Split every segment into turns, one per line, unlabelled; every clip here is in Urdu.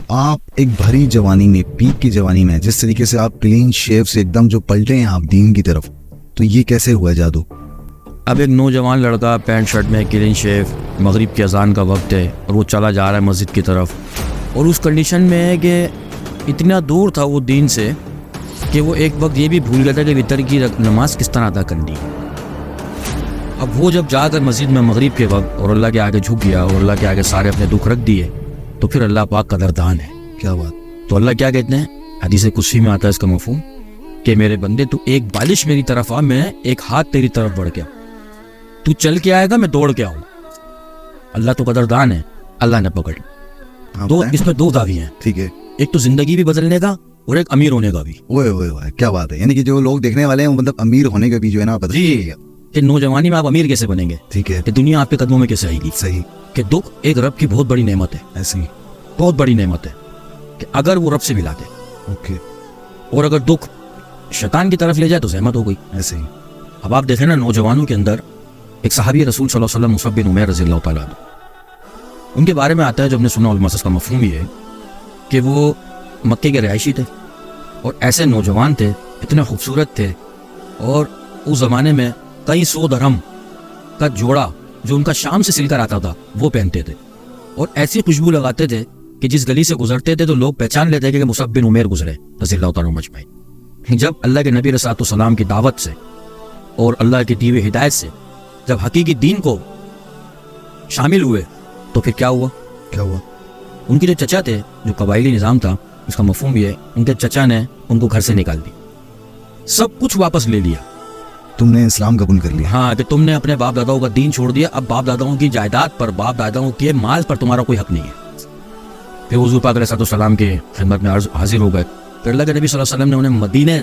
آپ ایک بھری جوانی میں، پیک کی جوانی میں، جس طریقے سے آپ کلین شیو سے ایک دم جو پلٹے ہیں آپ دین کی طرف، تو یہ کیسے ہوا جادو؟
اب ایک نوجوان لڑکا پینٹ شرٹ میں کلین شیو، مغرب کی اذان کا وقت ہے اور وہ چلا جا رہا ہے مسجد کی طرف، اور اس کنڈیشن میں ہے کہ اتنا دور تھا وہ دین سے کہ وہ ایک وقت یہ بھی بھول گیا تھا کہ وتر کی نماز کس طرح ادا کرنی. اب وہ جب جا کر مسجد میں مغرب کے وقت اور اللہ کے آگے جھک گیا اور اللہ کے آگے سارے اپنے دکھ رکھ دیے، تو پھر اللہ پاک قدردان ہے.
کیا بات!
تو اللہ کیا کہتے ہیں، حدیث قدسی میں آتا ہے اس کا مفہوم کہ میرے بندے تو ایک بالش میری طرف آ، میں ایک ہاتھ تیری طرف بڑھ گیا، تو چل کے آئے گا میں دوڑ کے آؤں. اللہ تو قدردان ہے، اللہ نے پکڑ. دو اس میں دو دعوی ہیں،
ٹھیک ہے،
ایک تو زندگی بھی بدلنے کا اور ایک امیر ہونے کا بھی.
اوئے کیا بات ہے! یعنی کہ جو لوگ دیکھنے والے ہیں مطلب امیر ہونے کا بھی جو ہے نا بدل گیا.
کہ نوجوانی میں آپ امیر کیسے بنیں گے،
ٹھیک ہے،
کہ دنیا آپ کے قدموں میں کیسے آئے گی.
صحیح.
کہ دکھ ایک رب کی بہت بڑی نعمت ہے،
ایسی
بہت بڑی نعمت ہے کہ اگر وہ رب سے ملا دے،
اوکے،
اور اگر دکھ شیطان کی طرف لے جائے تو زحمت ہو گئی.
ایسے ہی.
اب آپ دیکھیں نا نوجوانوں کے اندر ایک صحابی رسول صلی اللہ علیہ وسلم مصعب بن عمیر رضی اللہ تعالیٰ عنہ، ان کے بارے میں آتا ہے جو ہم نے سنا علماء کا مفہوم یہ ہے کہ وہ مکے کے رہائشی تھے اور ایسے نوجوان تھے، اتنے خوبصورت تھے، اور اس زمانے میں کئی 100 درہم کا جوڑا جو ان کا شام سے سل کر آتا تھا وہ پہنتے تھے، اور ایسی خوشبو لگاتے تھے کہ جس گلی سے گزرتے تھے تو لوگ پہچان لیتے کہ مصعب بن عمیر گزرے رضی اللہ تعالیٰ عنہ اجمعین. جب اللہ کے نبی رسالۃ والسلام کی دعوت سے اور اللہ کی دی ہوئی ہدایت سے جب حقیقی دین کو شامل ہوئے تو پھر کیا ہوا؟ ان کے جو چچا تھے، جو قبائلی نظام تھا، اس کا مفہوم یہ ہے ان کے چچا نے ان کو گھر سے نکال دی، سب کچھ واپس لے لیا.
تم نے اسلام قبول کر لیا؟
ہاں، کہ تم نے اپنے باپ داداؤں کا دین چھوڑ دیا، اب باپ داداؤں کی جائیداد پر، باپ داداؤں کے مال پر تمہارا کوئی حق نہیں ہے. پھر حضور پاک علیہ السلام کی خدمت میں حاضر ہو گئے. پھر اللہ کے نبی صلی اللہ علیہ وسلم نے انہیں مدینے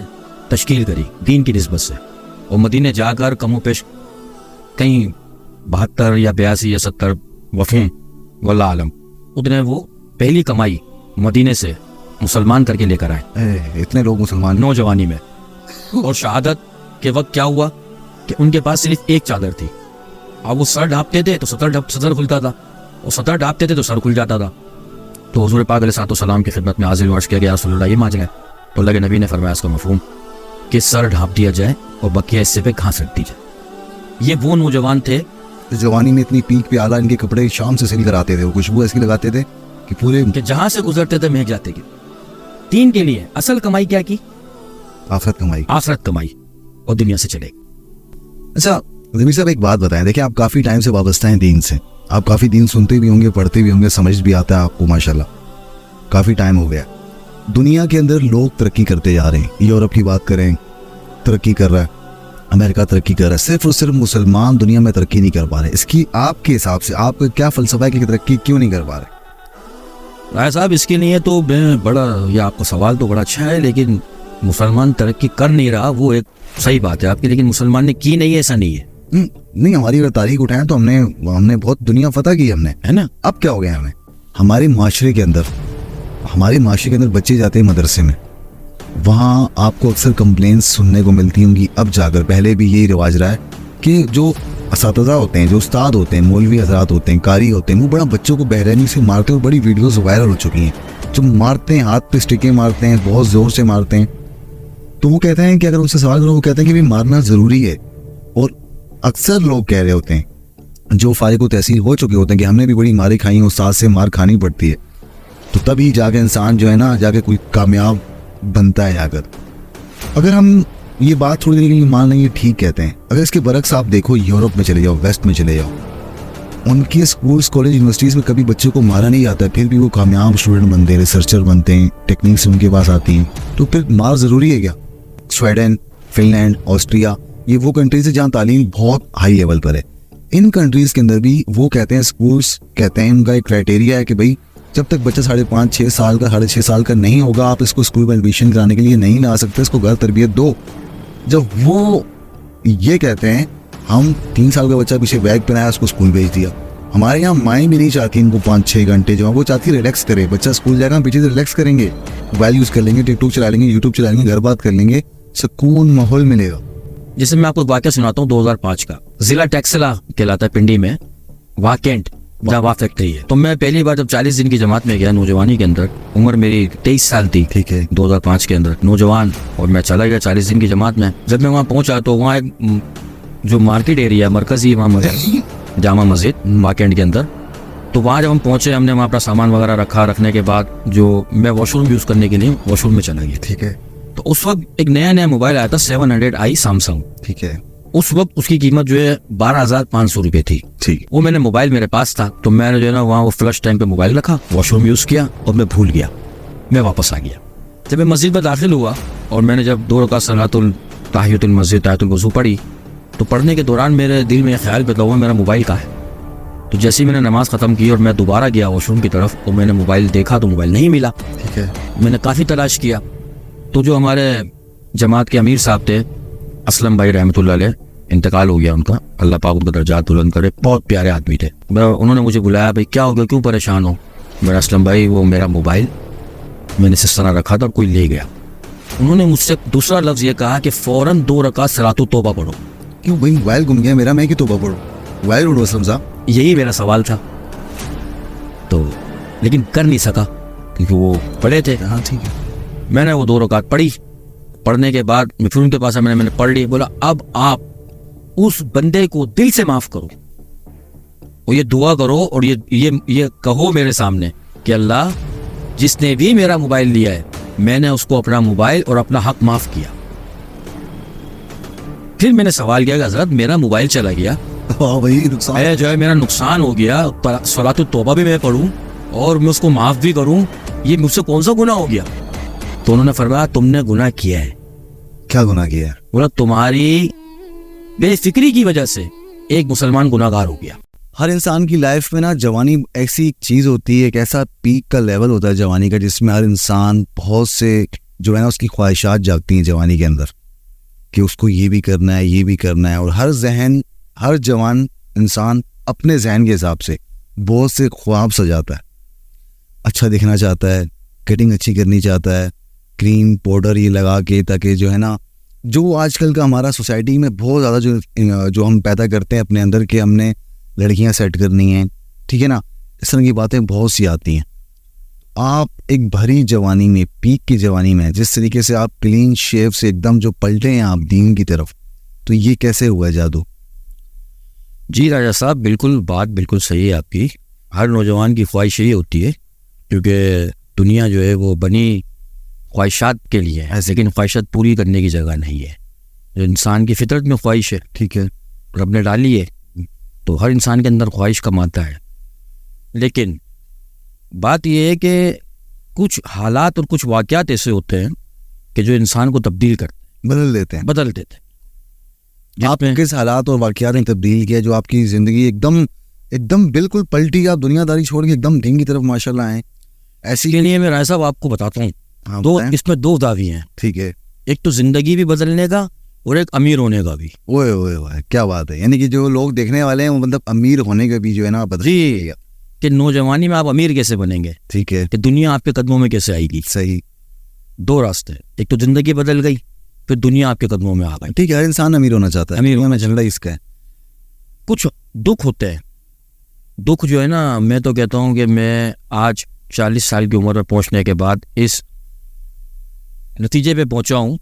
تشکیل کری دین کی نسبت سے، اور مدینے جا کر کم و پیش کہیں 72 یا 82 یا 70 وفوں واللہ عالم اتنے وہ پہلی کمائی مدینے سے مسلمان کر کے لے کر آئے.
اتنے لوگ مسلمان
نوجوانی میں. اور شہادت کے وقت کیا ہوا کہ ان کے پاس صرف ایک چادر تھی، اب وہ سر ڈھانپتے تھے تو سطر کھلتا تھا، اور سطر ڈھانپتے تھے تو سر کھل جاتا تھا. تو حضور پاک علیہ السلام کی خدمت میں حاضر عرض کیا گیا رسول اللہ یہ مانج گئے. تو اللہ کے نبی نے فرمایا اس کا مفہوم کہ سر ڈھانپ دیا جائے اور بقیہ حصے پہ گھاس رکھ دی جائے. یہ وہ نوجوان تھے
جوانی میں اتنی پیک پہ آلہ، ان کے کپڑے شام سے سل کر آتے تھے، وہ خوشبو ایسی لگاتے تھے کہ پورے
کہ جہاں سے گزرتے تھے مہک جاتے. دین کے لیے اصل کمائی کیا کی؟ آخرت کمائی اور دنیا سے چلے.
اچھا ضمیر صاحب ایک بات بتائیں، دیکھیں آپ کافی ٹائم سے وابستہ ہیں دین سے، آپ کافی دین سنتے بھی ہوں گے، پڑھتے بھی ہوں گے، سمجھ بھی آتا ہے آپ کو ماشاءاللہ، کافی ٹائم ہو گیا. دنیا کے اندر لوگ ترقی کرتے جا رہے ہیں، یورپ کی بات کریں ترقی کر رہا ہے، امریکہ ترقی کر رہا ہے، صرف اور صرف مسلمان دنیا میں ترقی نہیں کر پا رہے. اس کی آپ کے حساب سے آپ کا کیا فلسفہ ہے کہ ترقی کیوں نہیں کر پا رہے؟
رائے صاحب اس کے لیے تو بڑا، یہ آپ کا سوال تو بڑا اچھا ہے، لیکن مسلمان ترقی کر نہیں رہا وہ ایک صحیح بات ہے آپ کی، لیکن مسلمان نے کی نہیں ہے ایسا نہیں ہے.
نہیں، ہماری اگر تاریخ اٹھائیں تو ہم نے بہت دنیا فتح کی ہم نے، ہے نا. اب کیا ہو گیا ہمارے معاشرے کے اندر بچے جاتے ہیں مدرسے میں، وہاں آپ کو اکثر کمپلینس سننے کو ملتی ہوں گی اب جا کر. پہلے بھی یہی رواج رہا ہے کہ جو اساتذہ ہوتے ہیں، جو استاد ہوتے ہیں، مولوی حضرات ہوتے ہیں، قاری ہوتے ہیں، وہ بڑا بچوں کو بحرانی سے مارتے ہیں، اور بڑی ویڈیوز وائرل ہو چکی ہیں جو مارتے ہیں، ہاتھ پہ اسٹکیں مارتے ہیں، بہت زور سے مارتے ہیں. تو وہ کہتے ہیں کہ اگر ان سے سوال کرو وہ کہتے ہیں کہ مارنا ضروری ہے. اور اکثر لوگ کہہ رہے ہوتے ہیں جو فارغ و تحصیل ہو چکے ہوتے ہیں کہ ہم نے بھی بڑی ماریں کھائی ہیں، استاد سے مار کھانی پڑتی ہے، تو تبھی جا کے انسان جو ہے نا جا کے کوئی کامیاب بنتا ہے. جا کر اگر ہم یہ بات تھوڑی دیر کے لیے مان لیں گے ٹھیک کہتے ہیں، اگر اس کے برعکس آپ دیکھو یورپ میں چلے جاؤ، ویسٹ میں چلے جاؤ، ان کے اسکولس، کالج، یونیورسٹیز میں کبھی بچوں کو مارا نہیں جاتا ہے، پھر بھی وہ کامیاب اسٹوڈنٹ بنتے ہیں، ریسرچر بنتے ہیں، ٹیکنیکس ان کے پاس آتی ہیں. تو پھر مار ضروری ہے کیا؟ سویڈن، فن لینڈ، آسٹریا، یہ وہ کنٹریز ہیں جہاں تعلیم بہت ہائی لیول پر ہے. ان کنٹریز کے اندر بھی وہ کہتے ہیں، اسکولس کہتے ہیں، ان کا ایک کرائٹیریا ہے کہ بھائی جب تک بچہ 5.5-6 سال کا 6.5 سال کا نہیں ہوگا آپ اس کو اسکول میں ایڈمیشن کرانے کے لیے نہیں لا سکتے، اس کو گھر تربیت دو. جب وہ یہ کہتے ہیں ہم 3 سال کا بچہ پیچھے بیگ پہنایا اس کو اسکول بھیج دیا. ہمارے یہاں مائیں بھی نہیں چاہتی ان کو 5-6 گھنٹے جو ہے وہ چاہتی ہے ریلیکس کرے. بچہ اسکول جائے گا پیچھے سے ریلیکس کریں گے، موبائل یوز کر لیں گے، ٹک ٹاک چلا لیں گے، یوٹیوب چلا لیں گے، گھر بات کر لیں گے، سکون ماحول ملے گا.
جیسے میں آپ کو واقعہ سناتا ہوں 2005 کا. ضلع ٹیکسلا کہلاتا ہے پنڈی میں، واکینٹ جہاں وہاں فیکٹری ہے. تو میں پہلی بار جب 40 دن کی جماعت میں گیا نوجوانی کے اندر, عمر میری 23 سال تھی,
ٹھیک ہے,
2005 کے اندر نوجوان, اور میں چلا گیا 40 دن کی جماعت میں. جب میں وہاں پہنچا تو وہاں ایک جو مارکیٹ ایریا مرکزی وہاں جامع مسجد مارکینڈ کے اندر, تو وہاں جب ہم پہنچے ہم نے وہاں اپنا سامان وغیرہ رکھنے کے بعد جو میں واش روم یوز کرنے کے لیے واش روم میں چلا گیا.
ٹھیک ہے,
تو اس وقت ایک نیا موبائل آیا تھا 700i سیمسنگ.
ٹھیک ہے,
اس وقت اس کی قیمت جو ہے 12,500 روپے تھی.
ٹھیک,
وہ میں نے موبائل میرے پاس تھا, تو میں نے جو ہے نا وہاں وہ فلش ٹائم پہ موبائل رکھا, واش روم یوز کیا اور میں بھول گیا. میں واپس آ گیا. جب میں مسجد میں داخل ہوا اور میں نے جب 2 رکعت صلاۃ تحیۃ المسجد تحیۃ الوضو پڑھی, تو پڑھنے کے دوران میرے دل میں خیال پیدا ہوا میرا موبائل کہاں ہے. تو جیسے ہی میں نے نماز ختم کی اور میں دوبارہ گیا واش روم کی طرف, تو میں نے موبائل دیکھا تو موبائل نہیں ملا.
ٹھیک ہے,
میں نے کافی تلاش کیا. تو جو ہمارے جماعت کے امیر صاحب تھے اسلم بھائی رحمۃ اللہ علیہ, انتقال ہو گیا ان کا, اللہ پاک ان کا درجات بلند کرے, بہت پیارے آدمی تھے. انہوں نے مجھے بلایا, بھائی کیا ہو گیا, کیوں پریشان ہو؟ میرا اسلم بھائی وہ میرا موبائل میں نے اس طرح رکھا تھا اور کوئی لے گیا. انہوں نے مجھ سے دوسرا لفظ یہ کہا کہ فوراً 2 رکعت صلاۃ التوبہ پڑھو.
کیوں بھائی موبائل گم گیا میرا, میں کہ توبہ پڑھوں, موبائل اڑو اسلم صاحب.
یہی میرا سوال تھا, تو لیکن کر نہیں سکا کیونکہ وہ پڑھے تھے.
ہاں ٹھیک ہے,
میں نے وہ 2 رکعت پڑھی. پڑھنے کے بعد میں پھر ان کے پاس میں نے پڑھ لی. بولا اب آپ اس بندے کو دل سے معاف کرو اور یہ دعا کرو اور یہ کہو میرے سامنے کہ اللہ جس نے بھی میرا موبائل لیا ہے میں نے اس کو اپنا موبائل اور اپنا حق معاف کیا. پھر میں نے سوال کیا کہ حضرت میرا موبائل چلا گیا,
ہاں بھائی نقصان
جو ہے میرا نقصان ہو گیا, صلاۃ التوبہ بھی میں پڑھوں اور میں اس کو معاف بھی کروں, یہ مجھ سے کون سا گناہ ہو گیا؟ تو انہوں نے فرمایا تم نے گناہ کیا ہے.
کیا گناہ کیا ہے؟
بولا تمہاری بے فکری کی وجہ سے ایک مسلمان گناہ گار ہو گیا.
ہر انسان کی لائف میں نا جوانی ایسی چیز ہوتی ہے, ایک ایسا پیک کا لیول ہوتا ہے جوانی کا, جس میں ہر انسان بہت سے جو ہے نا اس کی خواہشات جاگتی ہیں جوانی کے اندر کہ اس کو یہ بھی کرنا ہے, یہ بھی کرنا ہے. اور ہر جوان انسان اپنے ذہن کے حساب سے بہت سے خواب سجاتا ہے. اچھا دکھنا چاہتا ہے, کٹنگ اچھی کرنی چاہتا ہے, کریم پاؤڈر یہ لگا کے, تاکہ جو ہے نا جو آج کل کا ہمارا سوسائٹی میں بہت زیادہ جو ہم پیدا کرتے ہیں اپنے اندر کہ ہم نے لڑکیاں سیٹ کرنی ہیں, ٹھیک ہے نا, اس طرح کی باتیں بہت سی آتی ہیں. آپ ایک بھری جوانی میں, پیک کی جوانی میں, جس طریقے سے آپ کلین شیو سے ایک دم جو پلٹے ہیں آپ دین کی طرف, تو یہ کیسے ہوا ہے جادو؟
جی راجہ صاحب, بات بالکل صحیح ہے آپ کی. ہر نوجوان کی خواہش یہی ہوتی ہے کیونکہ دنیا جو ہے وہ بنی خواہشات کے لیے ہے, لیکن خواہشات پوری کرنے کی جگہ نہیں ہے. جو انسان کی فطرت میں خواہش ہے,
ٹھیک ہے,
رب نے ڈالی ہے, تو ہر انسان کے اندر خواہش کماتا ہے. لیکن بات یہ ہے کہ کچھ حالات اور کچھ واقعات ایسے ہوتے ہیں کہ جو انسان کو تبدیل کرتے ہیں, بدل دیتے ہیں.
آپ کس حالات اور واقعات نے تبدیل کیا جو آپ کی زندگی ایک دم بالکل پلٹی, آپ دنیا داری چھوڑ کے ایک دم دین کی طرف ماشاءاللہ آئیں؟ ایسی
کے لیے میں رائے صاحب آپ کو بتاتا ہوں. اس میں 2 دعوی ہیں.
ٹھیک ہے,
ایک تو زندگی بھی بدلنے کا اور ایک امیر ہونے کا بھی.
اوئے کیا بات ہے, یعنی کہ جو لوگ دیکھنے والے ہیں وہ مطلب امیر ہونے کا بھی جو ہے نا بدل
جی, کہ نوجوانی میں آپ امیر کیسے بنیں گے,
ٹھیک ہے,
کہ دنیا آپ کے قدموں میں کیسے آئے گی.
صحیح,
2 راستے, ایک تو زندگی بدل گئی پھر دنیا آپ کے قدموں میں آ گئی.
ٹھیک ہے, ہر انسان امیر ہونا چاہتا ہے, امیر ہونا جھگڑا اس کا ہے.
کچھ دکھ ہوتے ہیں, دکھ جو ہے نا, میں تو کہتا ہوں کہ میں آج 40 سال کی عمر پر پہنچنے کے بعد اس نتیجے پہ پہنچا ہوں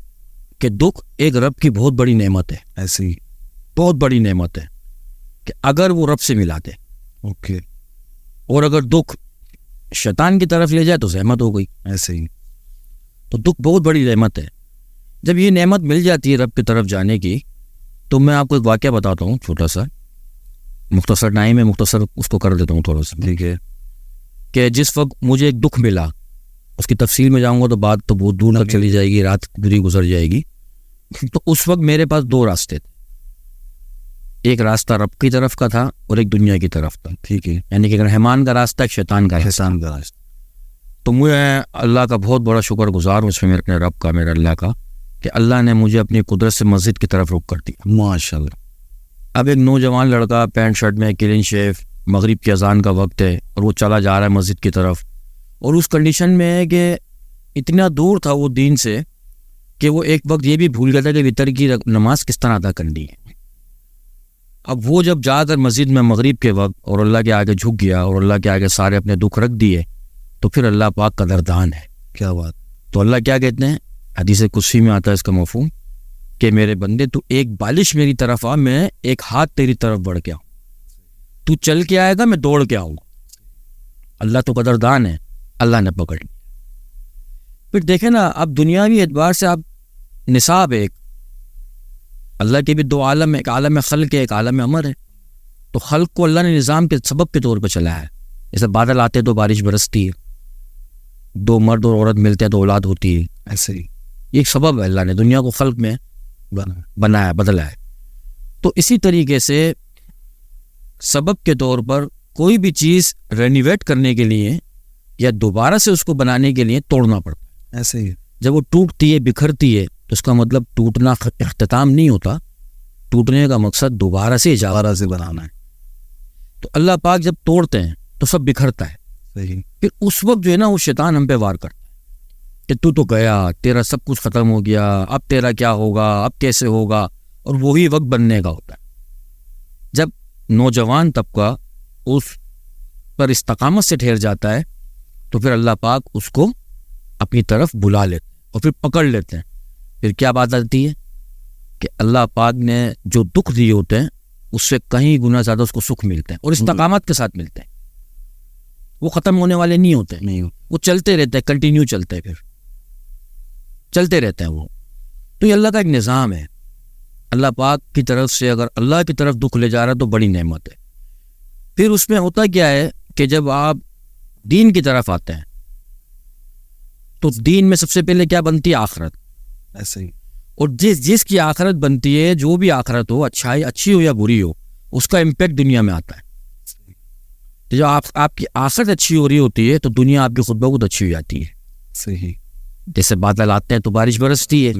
کہ دکھ ایک رب کی بہت بڑی نعمت ہے.
ایسی
بہت بڑی نعمت ہے کہ اگر وہ رب سے ملا دے,
اوکے,
اور اگر دکھ شیطان کی طرف لے جائے تو زحمت ہو گئی.
ایسے ہی
تو دکھ بہت بڑی نعمت ہے. جب یہ نعمت مل جاتی ہے رب کی طرف جانے کی, تو میں آپ کو ایک واقعہ بتاتا ہوں, چھوٹا سا, مختصر ٹائم میں مختصر اس کو کر دیتا ہوں تھوڑا سا.
ٹھیک ہے,
کہ جس وقت مجھے ایک دکھ ملا, اس کی تفصیل میں جاؤں گا تو بات تو بہت دور تک چلی جائے گی, رات پوری گزر جائے گی. تو اس وقت میرے پاس 2 راستے تھے. ایک راستہ رب کی طرف کا تھا اور ایک دنیا کی طرف تھا.
ٹھیک ہے,
یعنی کہ رحمان کا راستہ, ایک شیطان کا
راستہ.
تو مجھے اللہ کا بہت بڑا شکر گزار ہوں اس میں, میرے رب کا, میرے اللہ کا, کہ اللہ نے مجھے اپنی قدرت سے مسجد کی طرف رخ کر دیا.
ماشاءاللہ.
اب ایک نوجوان لڑکا پینٹ شرٹ میں, کلین شیف, مغرب کی اذان کا وقت ہے اور وہ چلا جا رہا ہے مسجد کی طرف, اور اس کنڈیشن میں ہے کہ اتنا دور تھا وہ دین سے کہ وہ ایک وقت یہ بھی بھول گیا تھا کہ وتر کی نماز کس طرح ادا کرنی ہے. اب وہ جب جا کر مسجد میں مغرب کے وقت اور اللہ کے آگے جھک گیا اور اللہ کے آگے سارے اپنے دکھ رکھ دیے تو پھر اللہ پاک قدردان ہے.
کیا بات.
تو اللہ کیا کہتے ہیں, حدیث قدسی میں آتا ہے اس کا مفہوم کہ میرے بندے تو ایک بالش میری طرف آ, میں ایک ہاتھ تیری طرف بڑھ کے آؤں, تو چل کے آئے گا میں دوڑ کے آؤں گا. اللہ تو قدردان ہے, اللہ نے پکڑ لیا. پھر دیکھیں نا, اب دنیاوی اعتبار سے آپ نصاب ایک, اللہ کے بھی دو عالم ہے, ایک عالم خلق ہے, ایک عالم امر ہے. تو خلق کو اللہ نے نظام کے سبب کے طور پہ چلایا ہے. جیسے بادل آتے تو بارش برستی ہے, دو مرد اور عورت ملتے ہیں تو اولاد ہوتی ہے,
ایسے ہی
یہ ایک سبب ہے, اللہ نے دنیا کو خلق میں بنایا, بدلا ہے. تو اسی طریقے سے سبب کے طور پر کوئی بھی چیز رینیویٹ کرنے کے لیے یا دوبارہ سے اس کو بنانے کے لیے توڑنا پڑتا ہے.
ایسے ہی
جب وہ ٹوٹتی ہے, بکھرتی ہے, تو اس کا مطلب ٹوٹنا اختتام نہیں ہوتا, ٹوٹنے کا مقصد دوبارہ سے
دوبارہ سے بنانا ہے.
تو اللہ پاک جب توڑتے ہیں تو سب بکھرتا ہے.
صحیح.
پھر اس وقت جو ہے نا وہ شیطان ہم پہ وار کرتا ہے کہ تو گیا, تیرا سب کچھ ختم ہو گیا, اب تیرا کیا ہوگا, اب کیسے ہوگا. اور وہی وقت بننے کا ہوتا ہے جب نوجوان طبقہ اس پر استقامت سے ٹھہر جاتا ہے تو پھر اللہ پاک اس کو اپنی طرف بلا لیتے ہیں اور پھر پکڑ لیتے ہیں. پھر کیا بات آتی ہے کہ اللہ پاک نے جو دکھ دیے ہوتے ہیں اس سے کہیں گنا زیادہ اس کو سکھ ملتے ہیں اور استقامت کے ساتھ ملتے ہیں. وہ ختم ہونے والے نہیں ہوتے, وہ چلتے رہتے ہیں, کنٹینیو چلتے ہیں, پھر چلتے رہتے ہیں وہ. تو یہ اللہ کا ایک نظام ہے. اللہ پاک کی طرف سے اگر اللہ کی طرف دکھ لے جا رہا ہے تو بڑی نعمت ہے. پھر اس میں ہوتا کیا ہے کہ جب آپ دین کی طرف آتے ہیں تو دین میں سب سے پہلے کیا بنتی ہے, آخرت.
ایسے ہی.
اور جس کی آخرت بنتی ہے, جو بھی آخرت ہو, اچھی ہو یا بری ہو, اس کا امپیکٹ دنیا میں آتا ہے. تو جب آپ کی آخرت اچھی ہو رہی ہوتی ہے تو دنیا آپ کی خود بخود اچھی ہو جاتی ہے.
صحیح.
جیسے بادل آتے ہیں تو بارش برستی ہے.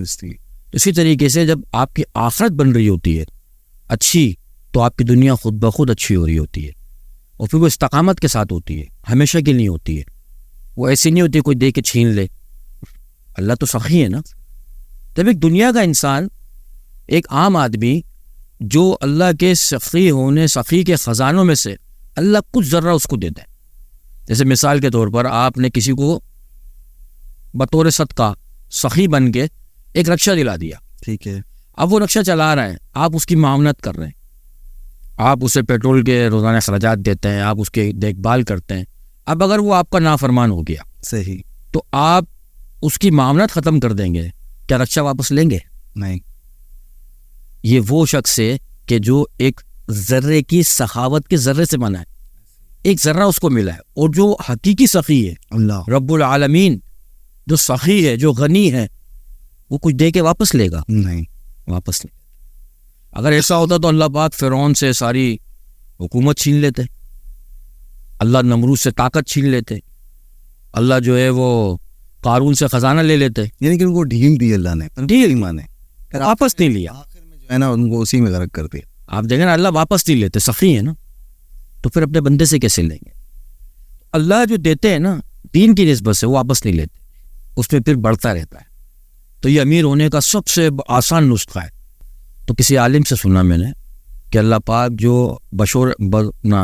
اسی طریقے سے جب آپ کی آخرت بن رہی ہوتی ہے اچھی تو آپ کی دنیا خود بخود اچھی ہو رہی ہوتی ہے. اور پھر وہ استقامت کے ساتھ ہوتی ہے, ہمیشہ کے لیے ہوتی ہے. وہ ایسی نہیں ہوتی کوئی دے کے چھین لے. اللہ تو سخی ہے نا. جب ایک دنیا کا انسان, ایک عام آدمی جو اللہ کے سخی کے خزانوں میں سے اللہ کچھ ذرہ اس کو دیتا ہے. جیسے مثال کے طور پر آپ نے کسی کو بطور صدقہ سخی بن کے ایک رکشہ دلا دیا,
ٹھیک ہے.
اب وہ رکشہ چلا رہا ہے, آپ اس کی معاونت کر رہے ہیں, آپ اسے پیٹرول کے روزانہ اخراجات دیتے ہیں, آپ اس کی دیکھ بھال کرتے ہیں. اب اگر وہ آپ کا نافرمان ہو گیا,
صحیح,
تو آپ اس کی معاونت ختم کر دیں گے, کیا رکشہ واپس لیں گے؟
نہیں.
یہ وہ شخص ہے کہ جو ایک ذرے کی سخاوت کے ذرے سے بنا ہے, ایک ذرہ اس کو ملا ہے. اور جو حقیقی سخی ہے,
اللہ
رب العالمین جو سخی ہے, جو غنی ہے, وہ کچھ دے کے واپس لے گا؟
نہیں,
واپس نہیں. اگر ایسا ہوتا تو اللہ پاک فرعون سے ساری حکومت چھین لیتے, اللہ نمرود سے طاقت چھین لیتے, اللہ جو ہے وہ قارون سے خزانہ لے لیتے.
یعنی کہ ان کو ڈھیل دی اللہ نے,
ڈھیل
مانے,
واپس نہیں لیا.
آخر میں جو ہے نا ان کو اسی میں غرق کر دیا.
آپ دیکھیں نا, اللہ واپس نہیں لیتے, سخی ہے نا, تو پھر اپنے بندے سے کیسے لیں گے؟ اللہ جو دیتے ہیں نا دین کی نسبت سے, وہ واپس نہیں لیتے, اس میں پھر بڑھتا رہتا ہے. تو یہ امیر ہونے کا سب سے آسان نسخہ ہے. تو کسی عالم سے سنا میں نے کہ اللہ پاک جو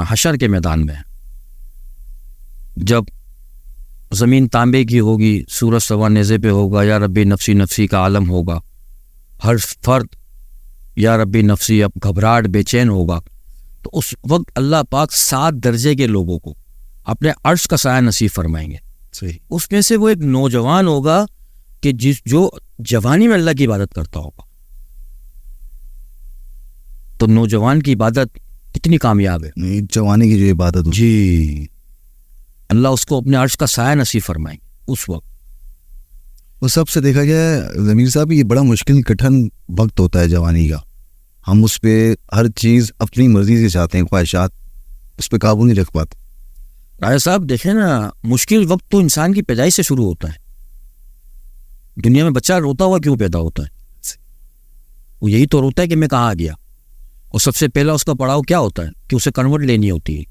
حشر کے میدان میں جب زمین تانبے کی ہوگی, سورج سوا نیزے پہ ہوگا, یا ربی نفسی نفسی کا عالم ہوگا, ہر فرد یا ربی نفسی اب گھبراہٹ بے چین ہوگا, تو اس وقت اللہ پاک 7 درجے کے لوگوں کو اپنے عرش کا سایہ نصیب فرمائیں گے.
صحیح.
اس میں سے وہ ایک نوجوان ہوگا کہ جو جوانی میں اللہ کی عبادت کرتا ہوگا. تو نوجوان کی عبادت کتنی کامیاب ہے,
جوانی کی جو عبادت ہو,
جی, اللہ اس کو اپنے عرش کا سایہ نصیب فرمائیں گے اس وقت.
وہ سب سے دیکھا جائے ضمیر صاحب, یہ بڑا مشکل کٹھن وقت ہوتا ہے جوانی کا. ہم اس پہ ہر چیز اپنی مرضی سے چاہتے ہیں, خواہشات, اس پہ قابو نہیں رکھ پاتے.
راجہ صاحب دیکھیں نا, مشکل وقت تو انسان کی پیدائش سے شروع ہوتا ہے. دنیا میں بچہ روتا ہوا کیوں پیدا ہوتا ہے؟ وہ یہی تو روتا ہے کہ میں کہاں آ گیا. اور سب سے پہلا اس کا پڑاؤ کیا ہوتا ہے کہ اسے کنورٹ لینی ہوتی ہے,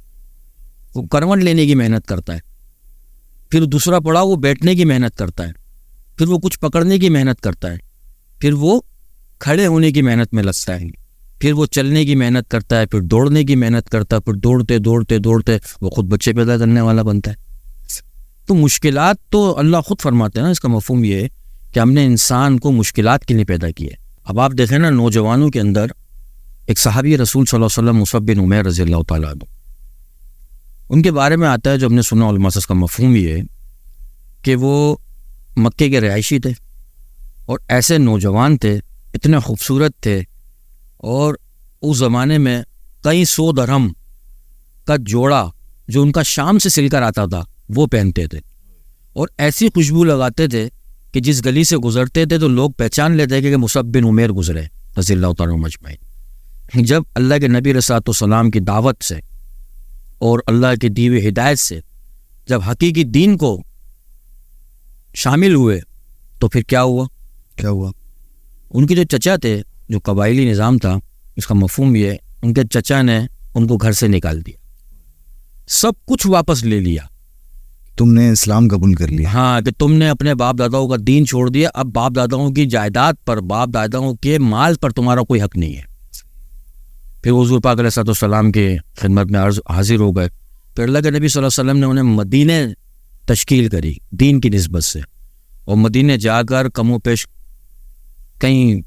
وہ کنورٹ لینے کی محنت کرتا ہے. پھر دوسرا پڑاؤ وہ بیٹھنے کی محنت کرتا ہے, پھر وہ کچھ پکڑنے کی محنت کرتا ہے, پھر وہ کھڑے ہونے کی محنت میں لگتا ہے, پھر وہ چلنے کی محنت کرتا ہے، پھر دوڑنے کی محنت کرتا ہے، پھر دوڑتے دوڑتے دوڑتے وہ خود بچے پیدا کرنے والا بنتا ہے۔ تو مشکلات تو اللہ خود فرماتے ہیں نا، اس کا مفہوم یہ ہے کہ ہم نے انسان کو مشکلات کے لیے پیدا کیا ہے۔ اب آپ دیکھیں نا، نوجوانوں کے اندر ایک صحابی رسول صلی اللہ علیہ وسلم مصعب بن عمیر رضی اللہ تعالیٰ عنہ، ان کے بارے میں آتا ہے، جو ہم نے سنا علماء سے، اس کا مفہوم یہ ہے کہ وہ مکے کے رہائشی تھے اور ایسے نوجوان تھے، اتنے خوبصورت تھے، اور اس زمانے میں کئی 100 درہم کا جوڑا جو ان کا شام سے سل کر آتا تھا وہ پہنتے تھے، اور ایسی خوشبو لگاتے تھے کہ جس گلی سے گزرتے تھے تو لوگ پہچان لیتے کہ مصعب بن عمیر گزرے رضی اللہ تعالیٰ عنہ مجمعین۔ جب اللہ کے نبی رسالۃ والسلام کی دعوت سے اور اللہ کی دی ہوئی ہدایت سے جب حقیقی دین کو شامل ہوئے تو پھر کیا ہوا؟ ان کے جو چچا تھے، جو قبائلی نظام تھا، اس کا مفہوم یہ ہے، ان کے چچا نے ان کو گھر سے نکال دیا، سب کچھ واپس لے لیا۔
تم نے اسلام قبول کر لیا،
ہاں، کہ تم نے اپنے باپ داداؤں کا دین چھوڑ دیا، اب باپ داداؤں کی جائیداد پر، باپ داداؤں کے مال پر تمہارا کوئی حق نہیں ہے۔ پھر حضور پاک علیہ السلام کی خدمت میں حاضر ہو گئے، پھر اللہ کے نبی صلی اللہ علیہ وسلم نے انہیں مدینے تشکیل کری دین کی نسبت سے، اور مدینے جا کر کم و پیش کہیں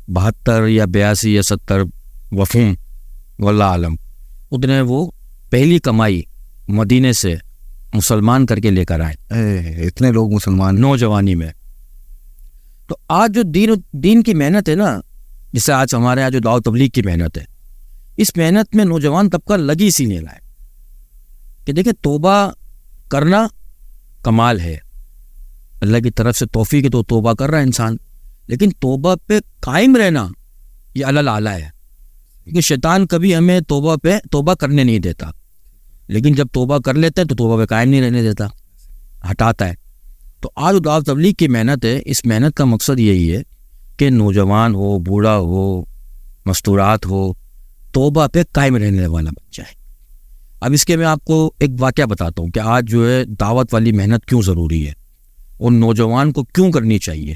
72 یا 82 یا 70 وفوں واللہ عالم، اتنے وہ پہلی کمائی مدینے سے مسلمان کر کے لے کر آئے،
اتنے لوگ مسلمان
نوجوانی میں۔ تو آج جو دین کی محنت ہے نا، جسے آج ہمارے یہاں جو دعوت تبلیغ کی محنت ہے، اس محنت میں نوجوان طبقہ لگی اسی لیے لائے کہ دیکھیں، توبہ کرنا کمال ہے، اللہ کی طرف سے توفیق ہے تو توبہ کر رہا ہے انسان، لیکن توبہ پہ قائم رہنا یہ اللہ اعلیٰ ہے، کیونکہ شیطان کبھی ہمیں توبہ کرنے نہیں دیتا، لیکن جب توبہ کر لیتا ہے تو توبہ پہ قائم نہیں رہنے دیتا، ہٹاتا ہے۔ تو آج دعوت تبلیغ کی محنت ہے، اس محنت کا مقصد یہی ہے کہ نوجوان ہو، بوڑھا ہو، مستورات ہو، توبہ پہ قائم رہنے والا بن جائے۔ اب اس کے میں آپ کو ایک واقعہ بتاتا ہوں کہ آج جو ہے دعوت والی محنت کیوں ضروری ہے اور نوجوان کو کیوں کرنی چاہیے۔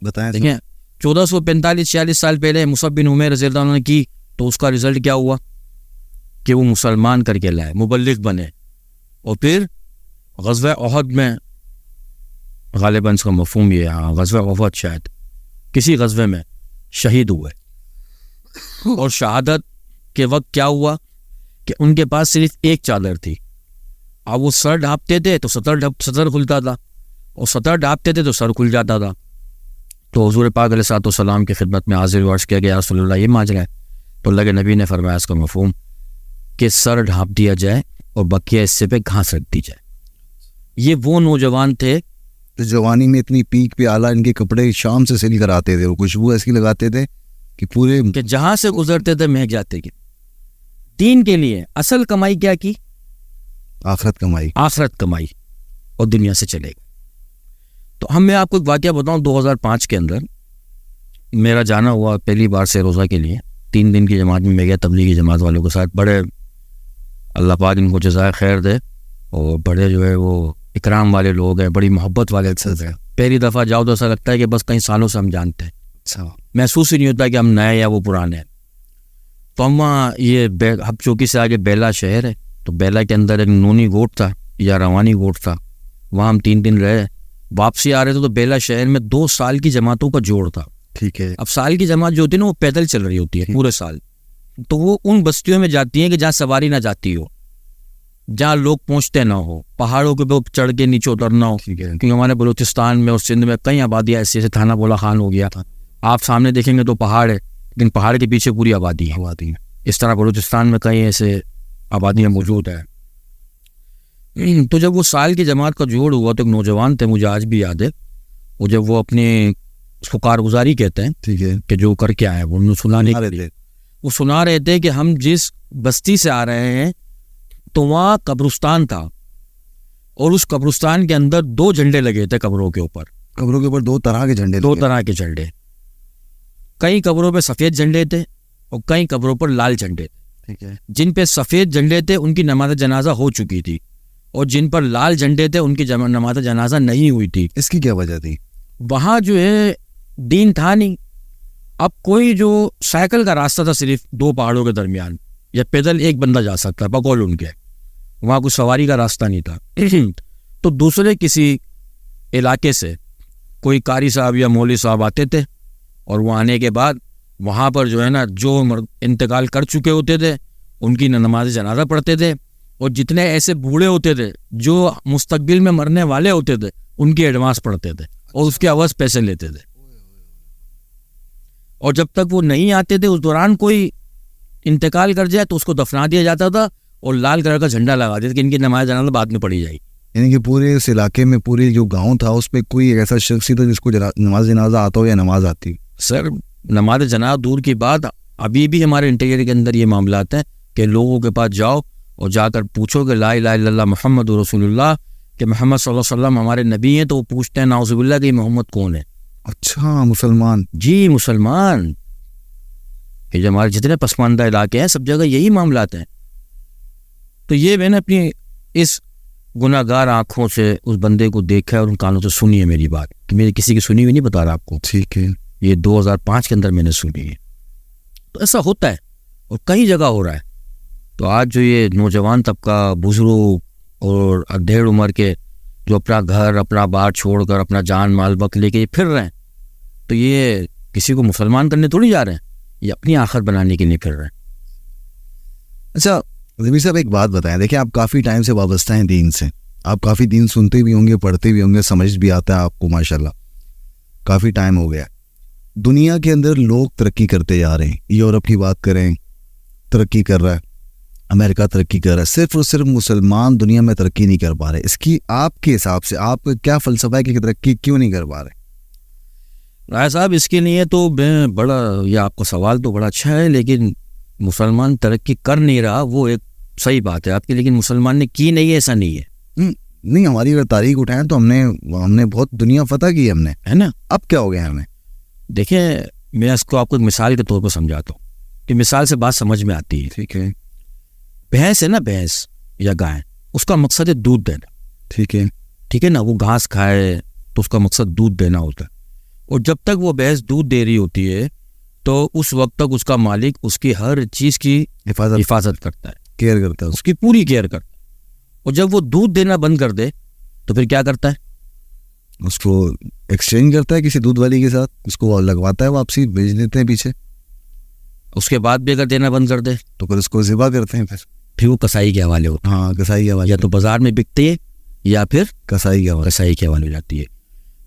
بتائیں۔
دیکھیں، 1445-46 سال پہلے مصعب بن عمیر رضی اللہ عنہ نے کی، تو اس کا رزلٹ کیا ہوا کہ وہ مسلمان کر کے لائے، مبلغ بنے، اور پھر غزوہ احد میں، غالباً اس کا مفہوم یہ ہے، غزوہ احد شاید کسی غزوے میں شہید ہوئے، اور شہادت کے وقت کیا ہوا کہ ان کے پاس صرف ایک چادر تھی، اب وہ سر ڈھانپتے تھے تو سطر کھلتا تھا، اور سطر ڈھانپتے تھے تو سر کھل جاتا تھا۔ تو حضور پاک علیہ السلام کی خدمت میں حاضر عرض کیا گیا، رسول اللہ یہ ماجرا ہے، تو اللہ کے نبی نے فرمایا اس کا مفہوم کہ سر ڈھانپ دیا جائے اور بقیہ حصے پہ گھاس رکھ دی جائے۔ یہ وہ نوجوان تھے
تو جوانی میں اتنی پیک پہ اعلیٰ ان کے کپڑے شام سے سل کر آتے تھے، وہ خوشبو ایسی لگاتے تھے کہ پورے
کہ جہاں سے گزرتے تھے مہک جاتے کہ دین کے لیے اصل کمائی کیا کی؟ آخرت کمائی اور دنیا سے چلے گئے۔ تو میں آپ کو ایک واقعہ بتاؤں، 2005 کے اندر میرا جانا ہوا پہلی بار سے روزہ کے لیے، 3 دن کی جماعت میں گیا تبلیغی جماعت والوں کے ساتھ، بڑے اللہ پاک ان کو جزائے خیر دے، اور بڑے جو ہے وہ اکرام والے لوگ ہیں، بڑی محبت والے لوگ ہیں۔ پہلی دفعہ جاؤ تو ایسا لگتا ہے کہ بس کئی سالوں سے ہم جانتے ہیں، محسوس ہی نہیں ہوتا کہ ہم نئے یا وہ پرانے ہیں۔ تو ہم وہاں یہ ہب چوکی سے آگے بیلا شہر ہے، تو بیلا کے اندر ایک نونی گوٹ تھا یا روانی گوٹ تھا، وہاں ہم 3 دن رہے، واپسی آ رہے تھے تو بیلا شہر میں 2 سال کی جماعتوں کا جوڑ تھا۔
ٹھیک ہے،
اب سال کی جماعت جو ہوتی ہے نا وہ پیدل چل رہی ہوتی ہے پورے سال، تو وہ ان بستیوں میں جاتی ہیں کہ جہاں سواری نہ جاتی ہو، جہاں لوگ پہنچتے نہ ہو، پہاڑوں کے اوپر چڑھ کے نیچے اترنا ہو، کیونکہ ہمارے بلوچستان میں اور سندھ میں کئی آبادیاں ایسی ایسے، تھانہ بولا خان ہو گیا، آپ سامنے دیکھیں گے تو پہاڑ ہے لیکن پہاڑ کے پیچھے پوری آبادی ہے، اس طرح بلوچستان میں کئی ایسے آبادیاں موجود ہیں۔ تو جب وہ سال کی جماعت کا جوڑ ہوا تو ایک نوجوان تھے، مجھے آج بھی یاد ہے، وہ جب وہ اپنی اس کو کارگزاری کہتے ہیں،
ٹھیک ہے،
کہ جو کر کے آئے وہ سنا رہے تھے کہ ہم جس بستی سے آ رہے ہیں تو وہاں قبرستان تھا، اور اس قبرستان کے اندر 2 جھنڈے لگے تھے قبروں کے اوپر،
2 طرح کے جھنڈے،
2 طرح کے جھنڈے، کئی قبروں پہ سفید جھنڈے تھے اور کئی قبروں پر لال جھنڈے تھے۔
ٹھیک ہے،
جن پہ سفید جھنڈے تھے ان کی نماز جنازہ ہو چکی تھی، اور جن پر لال جھنڈے تھے ان کی نماز جنازہ نہیں ہوئی تھی۔
اس کی کیا وجہ تھی؟
وہاں جو ہے دین تھا نہیں، اب کوئی جو سائیکل کا راستہ تھا صرف 2 پہاڑوں کے درمیان، یا پیدل ایک بندہ جا سکتا ہے بقول ان کے، وہاں کوئی سواری کا راستہ نہیں تھا تو دوسرے کسی علاقے سے کوئی قاری صاحب یا مولوی صاحب آتے تھے، اور وہ آنے کے بعد وہاں پر جو ہے نا جو انتقال کر چکے ہوتے تھے ان کی نماز جنازہ پڑھتے تھے، اور جتنے ایسے بوڑھے ہوتے تھے جو مستقبل میں مرنے والے ہوتے تھے ان کی ایڈوانس پڑھتے تھے اور اس کے عوض پیسے لیتے تھے، اور جب تک وہ نہیں آتے تھے اس دوران کوئی انتقال کر جائے تو اس کو دفنا دیا جاتا تھا اور لال کلر کا جھنڈا لگا دیتے کہ ان کی نماز جنازہ بعد میں پڑھی جائے گی۔
یعنی کہ پورے اس علاقے میں پورے جو گاؤں تھا اس پہ کوئی ایسا شخص ہی تھا جس کو نماز جنازہ آتا ہو یا نماز آتی؟
سر نماز جنازہ دور کی بات، ابھی بھی ہمارے انٹیریئر کے اندر یہ معاملات ہیں کہ لوگوں کے پاس جاؤ اور جا کر پوچھو کہ لا الہ الا اللہ محمد رسول اللہ، کہ محمد صلی اللہ علیہ وسلم ہمارے نبی ہیں، تو وہ پوچھتے ہیں نعوذ باللہ کہ محمد کون ہے؟
اچھا مسلمان؟
جی مسلمان، کہ جو ہمارے جتنے پسماندہ علاقے ہیں سب جگہ یہی معاملات ہیں۔ تو یہ میں نے اپنی اس گناہ گار آنکھوں سے اس بندے کو دیکھا ہے اور ان کانوں سے سنی ہے میری بات، کہ میری کسی کی سنی ہوئی نہیں بتا رہا آپ کو،
ٹھیک ہے،
یہ 2005 کے اندر میں نے سنی ہے۔ تو ایسا ہوتا ہے اور کئی جگہ ہو رہا ہے۔ تو آج جو یہ نوجوان طبقہ، بزرگ اور ادھیڑ عمر کے جو اپنا گھر اپنا بار چھوڑ کر اپنا جان مال وقت لے کے پھر رہے ہیں، تو یہ کسی کو مسلمان کرنے تھوڑی جا رہے ہیں، یہ اپنی آخرت بنانے کے لیے پھر رہے ہیں۔
اچھا رضوی صاحب ایک بات بتائیں، دیکھیں آپ کافی ٹائم سے وابستہ ہیں دین سے، آپ کافی دین سنتے بھی ہوں گے، پڑھتے بھی ہوں گے، سمجھ بھی آتا ہے آپ کو ماشاءاللہ، کافی ٹائم ہو گیا۔ دنیا کے اندر لوگ ترقی کرتے جا رہے ہیں، یورپ کی بات کریں ترقی کر رہا ہے، امریکہ ترقی کر رہا ہے، صرف اور صرف مسلمان دنیا میں ترقی نہیں کر پا رہے۔ اس کی آپ کے حساب سے آپ کا کیا فلسفہ ہے کہ ترقی کیوں نہیں کر پا رہے؟
رائے صاحب اس کے لیے تو میں بڑا، یہ آپ کا سوال تو بڑا اچھا ہے، لیکن مسلمان ترقی کر نہیں رہا وہ ایک صحیح بات ہے آپ کی، لیکن مسلمان نے کی نہیں ہے ایسا نہیں ہے۔
نہیں، ہماری اگر تاریخ اٹھائیں تو ہم نے بہت دنیا فتح کی ہے نا، اب کیا ہو گیا ہمیں؟
دیکھیں میں اس کو آپ کو ایک مثال کے طور پر سمجھاتا ہوں کہ مثال سے بات سمجھ میں آتی ہے۔
ٹھیک ہے،
بھینس ہے نا، بھینس یا گائے، اس کا مقصد ہے دودھ دینا، ٹھیک ہے نا، وہ گھاس کھائے تو اس کا مقصد دودھ دینا ہوتا ہے، اور جب تک وہ بھینس دودھ دے رہی ہوتی ہے تو اس وقت تک اس کا مالک اس کی ہر چیز کی حفاظت کرتا ہے،
کیئر کرتا ہے،
اس کی پوری کیئر کرتا ہے، اور جب وہ دودھ دینا بند کر دے تو پھر کیا کرتا ہے؟
اس کو ایکسچینج کرتا ہے کسی دودھ والی کے ساتھ، اس کو وہ لگواتا ہے، واپسی بھیج دیتے ہیں پیچھے،
اس کے بعد بھی اگر دینا بند کر دے
تو پھر اس کو ذبح کرتے ہیں،
پھر وہ کسائی کے حوالے ہوتا ہے۔
ہاں، کسائی کے حوالے،
یا تو بازار میں بکتی ہے یا پھر
کسائی کے حوالے،
کسائی کے حوالے ہو جاتی ہے۔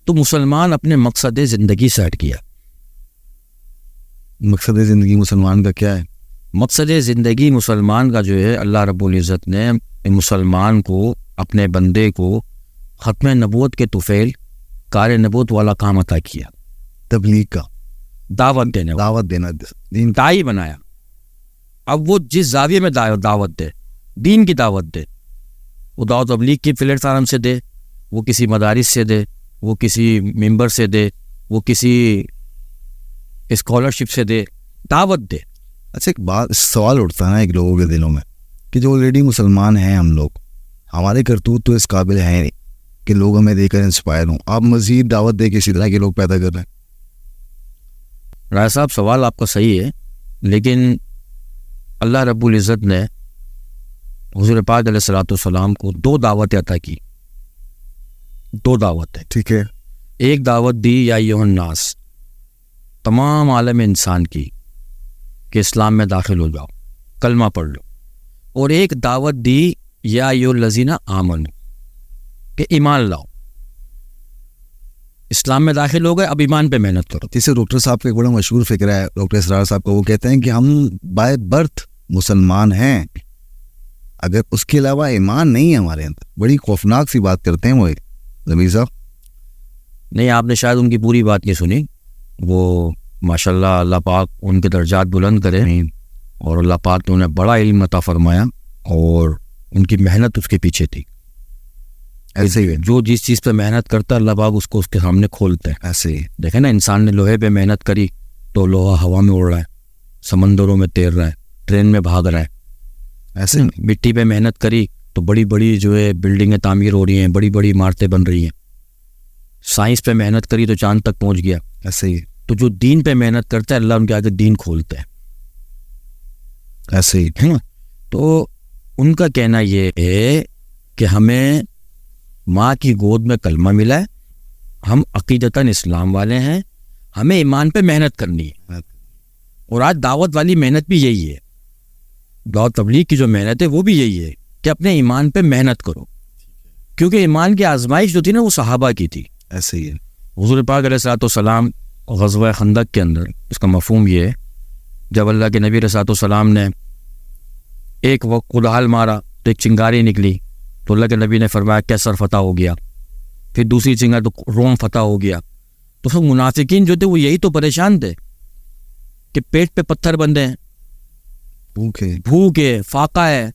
تو مسلمان اپنے مقصد زندگی سے ہٹ گیا۔
مقصد زندگی مسلمان کا کیا ہے؟
مقصد زندگی مسلمان کا جو ہے، اللہ رب العزت نے مسلمان کو، اپنے بندے کو ختم نبوت کے طفیل کار نبوت والا کام عطا کیا،
تبلیغ کا،
دعوت دینے،
دعوت دینا، دین کا،
دائی بنایا۔ اب وہ جس زاویے میں دعوت دے، دین کی دعوت دے، وہ دعوت تبلیغ کی پلیٹ فارم سے دے، وہ کسی مدارس سے دے، وہ کسی ممبر سے دے، وہ کسی اسکالرشپ سے دے، دعوت دے۔
اچھا ایک بات، سوال اٹھتا ہے نا ایک لوگوں کے دلوں میں کہ جو آلریڈی مسلمان ہیں ہم لوگ، ہمارے کرتوت تو اس قابل ہیں نہیں کہ لوگ ہمیں دے کر انسپائر ہوں، آپ مزید دعوت دے کے اسی طرح کے لوگ پیدا کر رہے ہیں۔
رائے صاحب سوال آپ کا صحیح ہے، لیکن اللہ رب العزت نے حضور پاک علیہ الصلوۃ والسلام کو 2 دعوتیں عطا کی، 2 دعوتیں۔
ٹھیک ہے،
ایک دعوت دی یا ایھا الناس، تمام عالم انسان کی، کہ اسلام میں داخل ہو جاؤ، کلمہ پڑھ لو، اور ایک دعوت دی یا ایھا الذین آمنوا، کہ ایمان لاؤ، اسلام میں داخل ہو گئے، اب ایمان پہ محنت کرو۔
جیسے ڈاکٹر صاحب کا ایک بڑا مشہور فکر ہے، ڈاکٹر اسرار صاحب کا، وہ کہتے ہیں کہ ہم بائی برتھ مسلمان ہیں، اگر اس کے علاوہ ایمان نہیں ہے ہمارے اندر۔ بڑی خوفناک سی بات کرتے ہیں وہ ضمیر صاحب۔
نہیں، آپ نے شاید ان کی پوری بات نہیں سنی، وہ ماشاءاللہ اللہ پاک ان کے درجات بلند کرے، اور اللہ پاک نے انہیں بڑا علم عطا فرمایا، اور ان کی محنت اس کے پیچھے تھی۔
ایسے ہی
جو جس چیز پہ محنت کرتا ہے اللہ پاک اس کو اس کے سامنے کھولتے ہیں۔
ایسے ہی
دیکھیں نا، انسان نے لوہے پہ محنت کری تو لوہا ہوا میں اڑ رہا ہے، سمندروں میں تیر رہا ہے، ٹرین میں بھاگ رہا ہے۔
ایسے
مٹی پہ محنت کری تو بڑی بڑی جو ہے بلڈنگیں تعمیر ہو رہی ہیں، بڑی بڑی عمارتیں بن رہی ہیں۔ سائنس پہ محنت کری تو چاند تک پہنچ گیا۔
ایسے ہی
تو جو دین پہ محنت کرتا ہے اللہ ان کے آگے دین کھولتا ہے.
ایسے ہی
ہے نا. تو ان کا کہنا یہ ہے کہ ہمیں ماں کی گود میں کلمہ ملا ہے, ہم عقیدتاً اسلام والے ہیں, ہمیں ایمان پہ محنت کرنی ہے. اور آج دعوت والی محنت بھی یہی ہے, دعوت تبلیغ کی جو محنت ہے وہ بھی یہی ہے کہ اپنے ایمان پہ محنت کرو, کیونکہ ایمان کی آزمائش جو تھی نا وہ صحابہ کی تھی.
ایسے ہی ہے.
حضور پاک علیہ الصلوۃ والسلام غزوہ خندق کے اندر اس کا مفہوم یہ ہے, جب اللہ کے نبی علیہ الصلوۃ والسلام نے ایک وقت کدال مارا تو ایک چنگاری نکلی, تو اللہ کے نبی نے فرمایا کیسر فتح ہو گیا. پھر دوسری چنگاری تو روم فتح ہو گیا. تو پھر منافقین جو تھے وہ یہی تو پریشان تھے کہ پیٹ پہ پتھر بندھے ہیں, بھوک ہے, فاقہ ہے,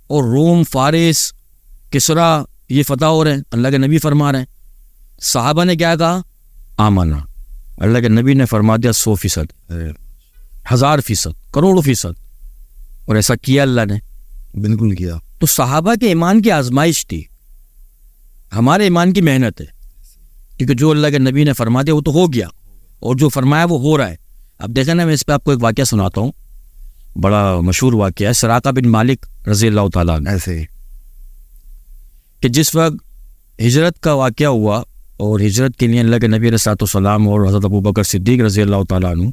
اور روم, فارس, کسرا یہ فتح ہو رہے ہیں. اللہ کے نبی فرما رہے ہیں. صحابہ نے کیا کہا؟ آمنا. اللہ کے نبی نے فرما دیا 100%, 1000%, کروڑوں %. اور ایسا کیا اللہ نے,
بالکل کیا.
تو صحابہ کے ایمان کی آزمائش تھی, ہمارے ایمان کی محنت ہے, کیونکہ جو اللہ کے نبی نے فرما دیا وہ تو ہو گیا, اور جو فرمایا وہ ہو رہا ہے. اب دیکھیں نا, میں اس پہ آپ کو ایک واقعہ سناتا ہوں, بڑا مشہور واقعہ ہے, سراقہ بن مالک رضی اللہ تعالیٰ عنہ.
ایسے ہی
کہ جس وقت ہجرت کا واقعہ ہوا اور ہجرت کے لیے اللہ کے نبی علیہ الصلوۃ والسلام اور حضرت ابوبکر صدیق رضی اللہ تعالیٰ عنہ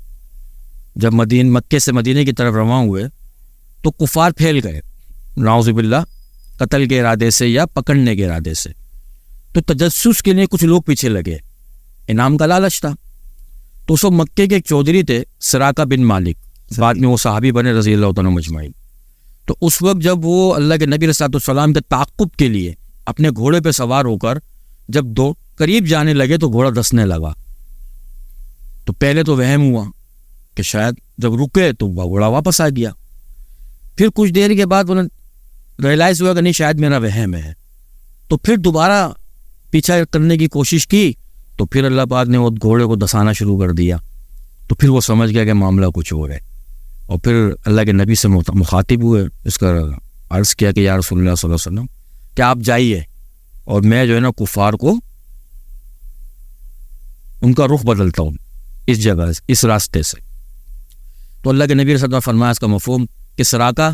جب مکے سے مدینے کی طرف رواں ہوئے تو کفار پھیل گئے, نعوذ باللہ, قتل کے ارادے سے یا پکڑنے کے ارادے سے. تو تجسس کے لیے کچھ لوگ پیچھے لگے, انعام کا لالچ تھا. تو اس وقت مکے کے ایک چودھری تھے سراقہ بن مالک, بعد میں وہ صحابی بنے رضی اللہ تعالیٰ مجمعین. تو اس وقت جب وہ اللہ کے نبی علیہ الصلوۃ والسلام کے تعاقب کے لیے اپنے گھوڑے پہ سوار ہو کر جب دو قریب جانے لگے تو گھوڑا دسنے لگا. تو پہلے تو وہم ہوا کہ شاید جب رکے تو گھوڑا واپس آ گیا. پھر کچھ دیر کے بعد انہوں نے ریئلائز ہوا کہ نہیں شاید میرا وہم ہے, تو پھر دوبارہ پیچھا کرنے کی کوشش کی, تو پھر اللہ پاک نے وہ گھوڑے کو دسانا شروع کر دیا. تو پھر وہ سمجھ گیا کہ معاملہ کچھ اور ہے, اور پھر اللہ کے نبی سے مخاطب ہوئے, اس کا عرض کیا کہ یا رسول اللہ صلی اللہ علیہ وسلم کہ آپ جائیے اور میں جو ہے نا کفار کو ان کا رخ بدلتا ہوں اس جگہ سے, اس راستے سے. تو اللہ کے نبی صلی اللہ علیہ وسلم فرمایا اس کا مفہوم کہ سراقہ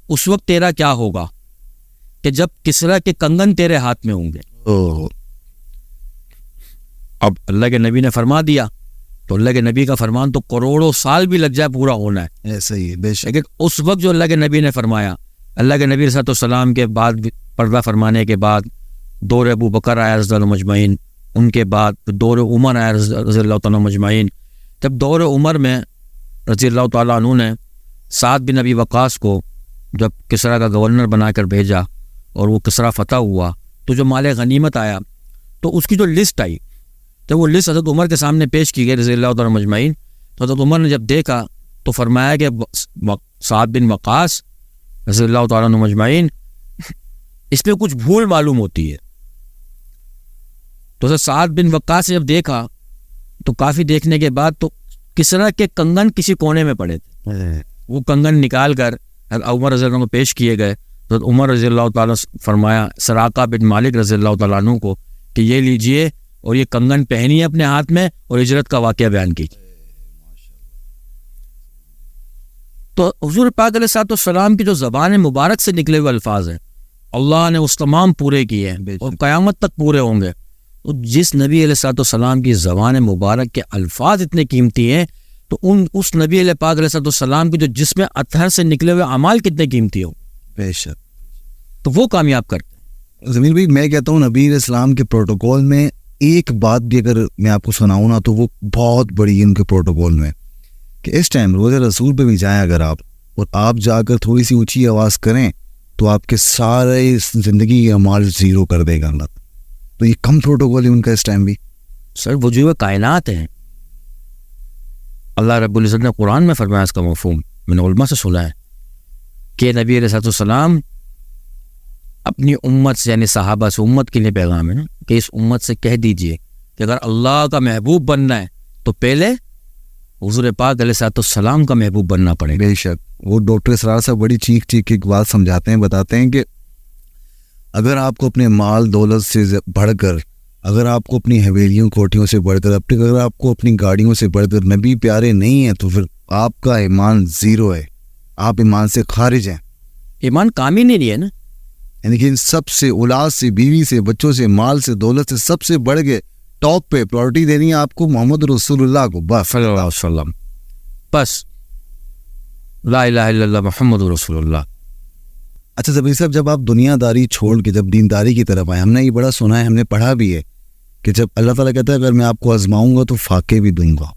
اس وقت تیرا کیا ہوگا کہ جب کسرا کے کنگن تیرے ہاتھ میں ہوں گے. اب اللہ کے نبی نے فرما دیا تو اللہ کے نبی کا فرمان تو کروڑوں سال بھی لگ جائے پورا ہونا ہے.
ایسا ہی بے شک.
لیکن اس وقت جو اللہ کے نبی نے فرمایا, اللہ کے نبی صلی اللہ علیہ وسلم کے بعد پردہ فرمانے کے بعد دور ابو بکر آیا رضی اللہ مجمعین, ان کے بعد دور عمر آیا رضی اللہ تعالیٰ مجمعین. جب دور عمر میں رضی اللہ تعالیٰ عنہ نے سعد بن ابی وقاص کو جب کسرا کا گورنر بنا کر بھیجا اور وہ کسرا فتح ہوا, تو جو مال غنیمت آیا تو اس کی جو لسٹ آئی, جب وہ لسٹ حضرت عمر کے سامنے پیش کی گئی رضی اللہ تعالیٰ مجمعین, تو حضرت عمر نے جب دیکھا تو فرمایا کہ سعد بن وقاص رضی اللہ تعالیٰ مجمعین اس میں کچھ بھول معلوم ہوتی ہے. تو سعد بن وقاص نے جب دیکھا تو کافی دیکھنے کے بعد تو کسرا کے کنگن کسی کونے میں پڑے تھے, وہ کنگن نکال کر عمر رضی اللہ عنہ کو پیش کیے گئے. تو عمر رضی اللہ تعالیٰ فرمایا سراقہ بن مالک رضی اللہ تعالیٰ عنہ کو کہ یہ لیجئے اور یہ کنگن پہنیے اپنے ہاتھ میں اور ہجرت کا واقعہ بیان کیجیے. تو حضور پاک علیہ الصلوۃ والسلام کی جو زبان مبارک سے نکلے ہوئے الفاظ ہیں اللہ نے اس تمام پورے کیے ہیں اور قیامت تک پورے ہوں گے. تو جس نبی علیہ الصلوۃ والسلام کی زبان مبارک کے الفاظ اتنے قیمتی ہیں تو اس نبی علیہ پاک علیہ الصلوۃ والسلام کی جو جسم اطہر سے نکلے ہوئے اعمال کتنے قیمتی ہوں.
بے شک.
تو وہ کامیاب کرتے ہیں.
زمین بھائی میں کہتا ہوں نبی علیہ السلام کے پروٹوکول میں ایک بات بھی اگر میں آپ کو سناؤں نا تو وہ بہت بڑی ان کے پروٹوکول میں کہ اس ٹائم روزہ رسول پہ بھی جائیں اگر آپ اور آپ جا کر تھوڑی سی اونچی آواز کریں تو آپ کے سارے زندگی کے اعمال زیرو کر دے گا اللہ. تو یہ کم پروٹوکول ہے ان کا اس ٹائم بھی.
سر وجوہ کائنات ہیں. اللہ رب العزت نے قرآن میں فرمایا اس کا مفہوم میں نے علماء سے سنا ہے کہ نبی علیہ السلام اپنی امت سے یعنی صحابہ سے امت کے لیے پیغام ہے نا کہ اس امت سے کہہ دیجئے کہ اگر اللہ کا محبوب بننا ہے تو پہلے حضور پاک علیہ السلام کا محبوب بننا پڑے گا.
بے شک. وہ ڈاکٹر اسرار صاحب بڑی چیخ چیخ ایک بات سمجھاتے ہیں, بتاتے ہیں کہ اگر آپ کو اپنے مال دولت سے بڑھ کر اگر آپ کو اپنی حویلیوں کوٹھیوں سے بڑھ کر اگر آپ کو اپنی گاڑیوں سے بڑھ کر نبی پیارے نہیں ہیں تو پھر آپ کا ایمان زیرو ہے، آپ ایمان سے خارج ہیں.
ایمان کامل ہی نہیں ہے نا.
یعنی کہ ان سب سے، اولاد سے، بیوی سے، بچوں سے، مال سے، دولت سے، سب سے بڑھ کے ٹاپ پہ پرائورٹی دینی ہے آپ کو محمد رسول اللہ کو. بس
صلی اللہ علیہ وسلم. بس لا الہ الا اللہ محمد رسول اللہ.
اچھا زبیر صاحب، جب آپ دنیا داری چھوڑ کے جب دینداری کی طرف آئے، ہم نے یہ بڑا سنا ہے، ہم نے پڑھا بھی ہے کہ جب اللہ تعالیٰ کہتا ہے اگر میں آپ کو آزماؤں گا تو فاقے بھی دوں گا،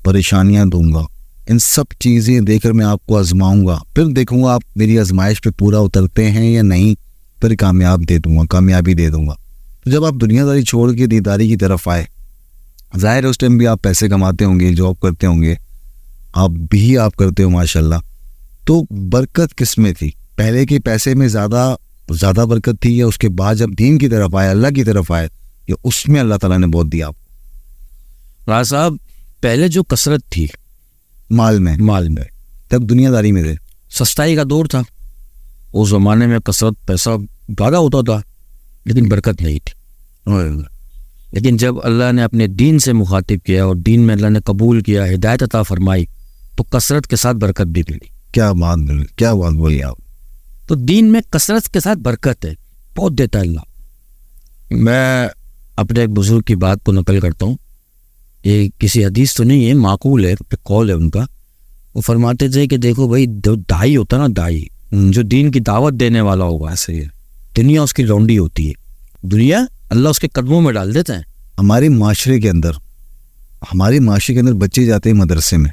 پریشانیاں دوں گا، ان سب چیزیں دے کر میں آپ کو آزماؤں گا، پھر دیکھوں گا آپ میری آزمائش پہ پورا اترتے ہیں یا نہیں، پھر کامیابی دے دوں گا. تو جب آپ دنیا داری چھوڑ کے دینداری کی طرف آئے، ظاہر ہے اس ٹائم بھی آپ پیسے کماتے ہوں گے، جاب کرتے ہوں گے، آپ کرتے ہو ماشاءاللہ. تو برکت کس میں تھی؟ پہلے کے پیسے میں زیادہ برکت تھی، یا اس کے بعد جب دین کی طرف آئے، اللہ کی طرف آئے، یا اس میں اللہ تعالیٰ نے بہت دیا آپ کو؟
راز صاحب، پہلے جو کثرت تھی
مال میں تب دنیا داری میں تھے،
سستائی کا دور تھا. اس زمانے میں کثرت پیسہ زیادہ ہوتا تھا لیکن برکت نہیں تھی. لیکن جب اللہ نے اپنے دین سے مخاطب کیا اور دین میں اللہ نے قبول کیا، ہدایت عطا فرمائی، تو کثرت کے ساتھ برکت بھی ملی.
کیا بات بولی آپ.
تو دین میں کثرت کے ساتھ برکت ہے، بہت دیتا ہے اللہ. میں اپنے ایک بزرگ کی بات کو نقل کرتا ہوں، یہ کسی حدیث تو نہیں ہے، معقول ہے، قول ہے ان کا. وہ فرماتے تھے کہ دیکھو بھائی، جو دائی ہوتا نا، دائی جو دین کی دعوت دینے والا ہوگا، ایسے ہی دنیا اس کی لونڈی ہوتی ہے، دنیا اللہ اس کے قدموں میں ڈال دیتا ہے.
ہمارے معاشرے کے اندر بچے جاتے ہیں مدرسے میں،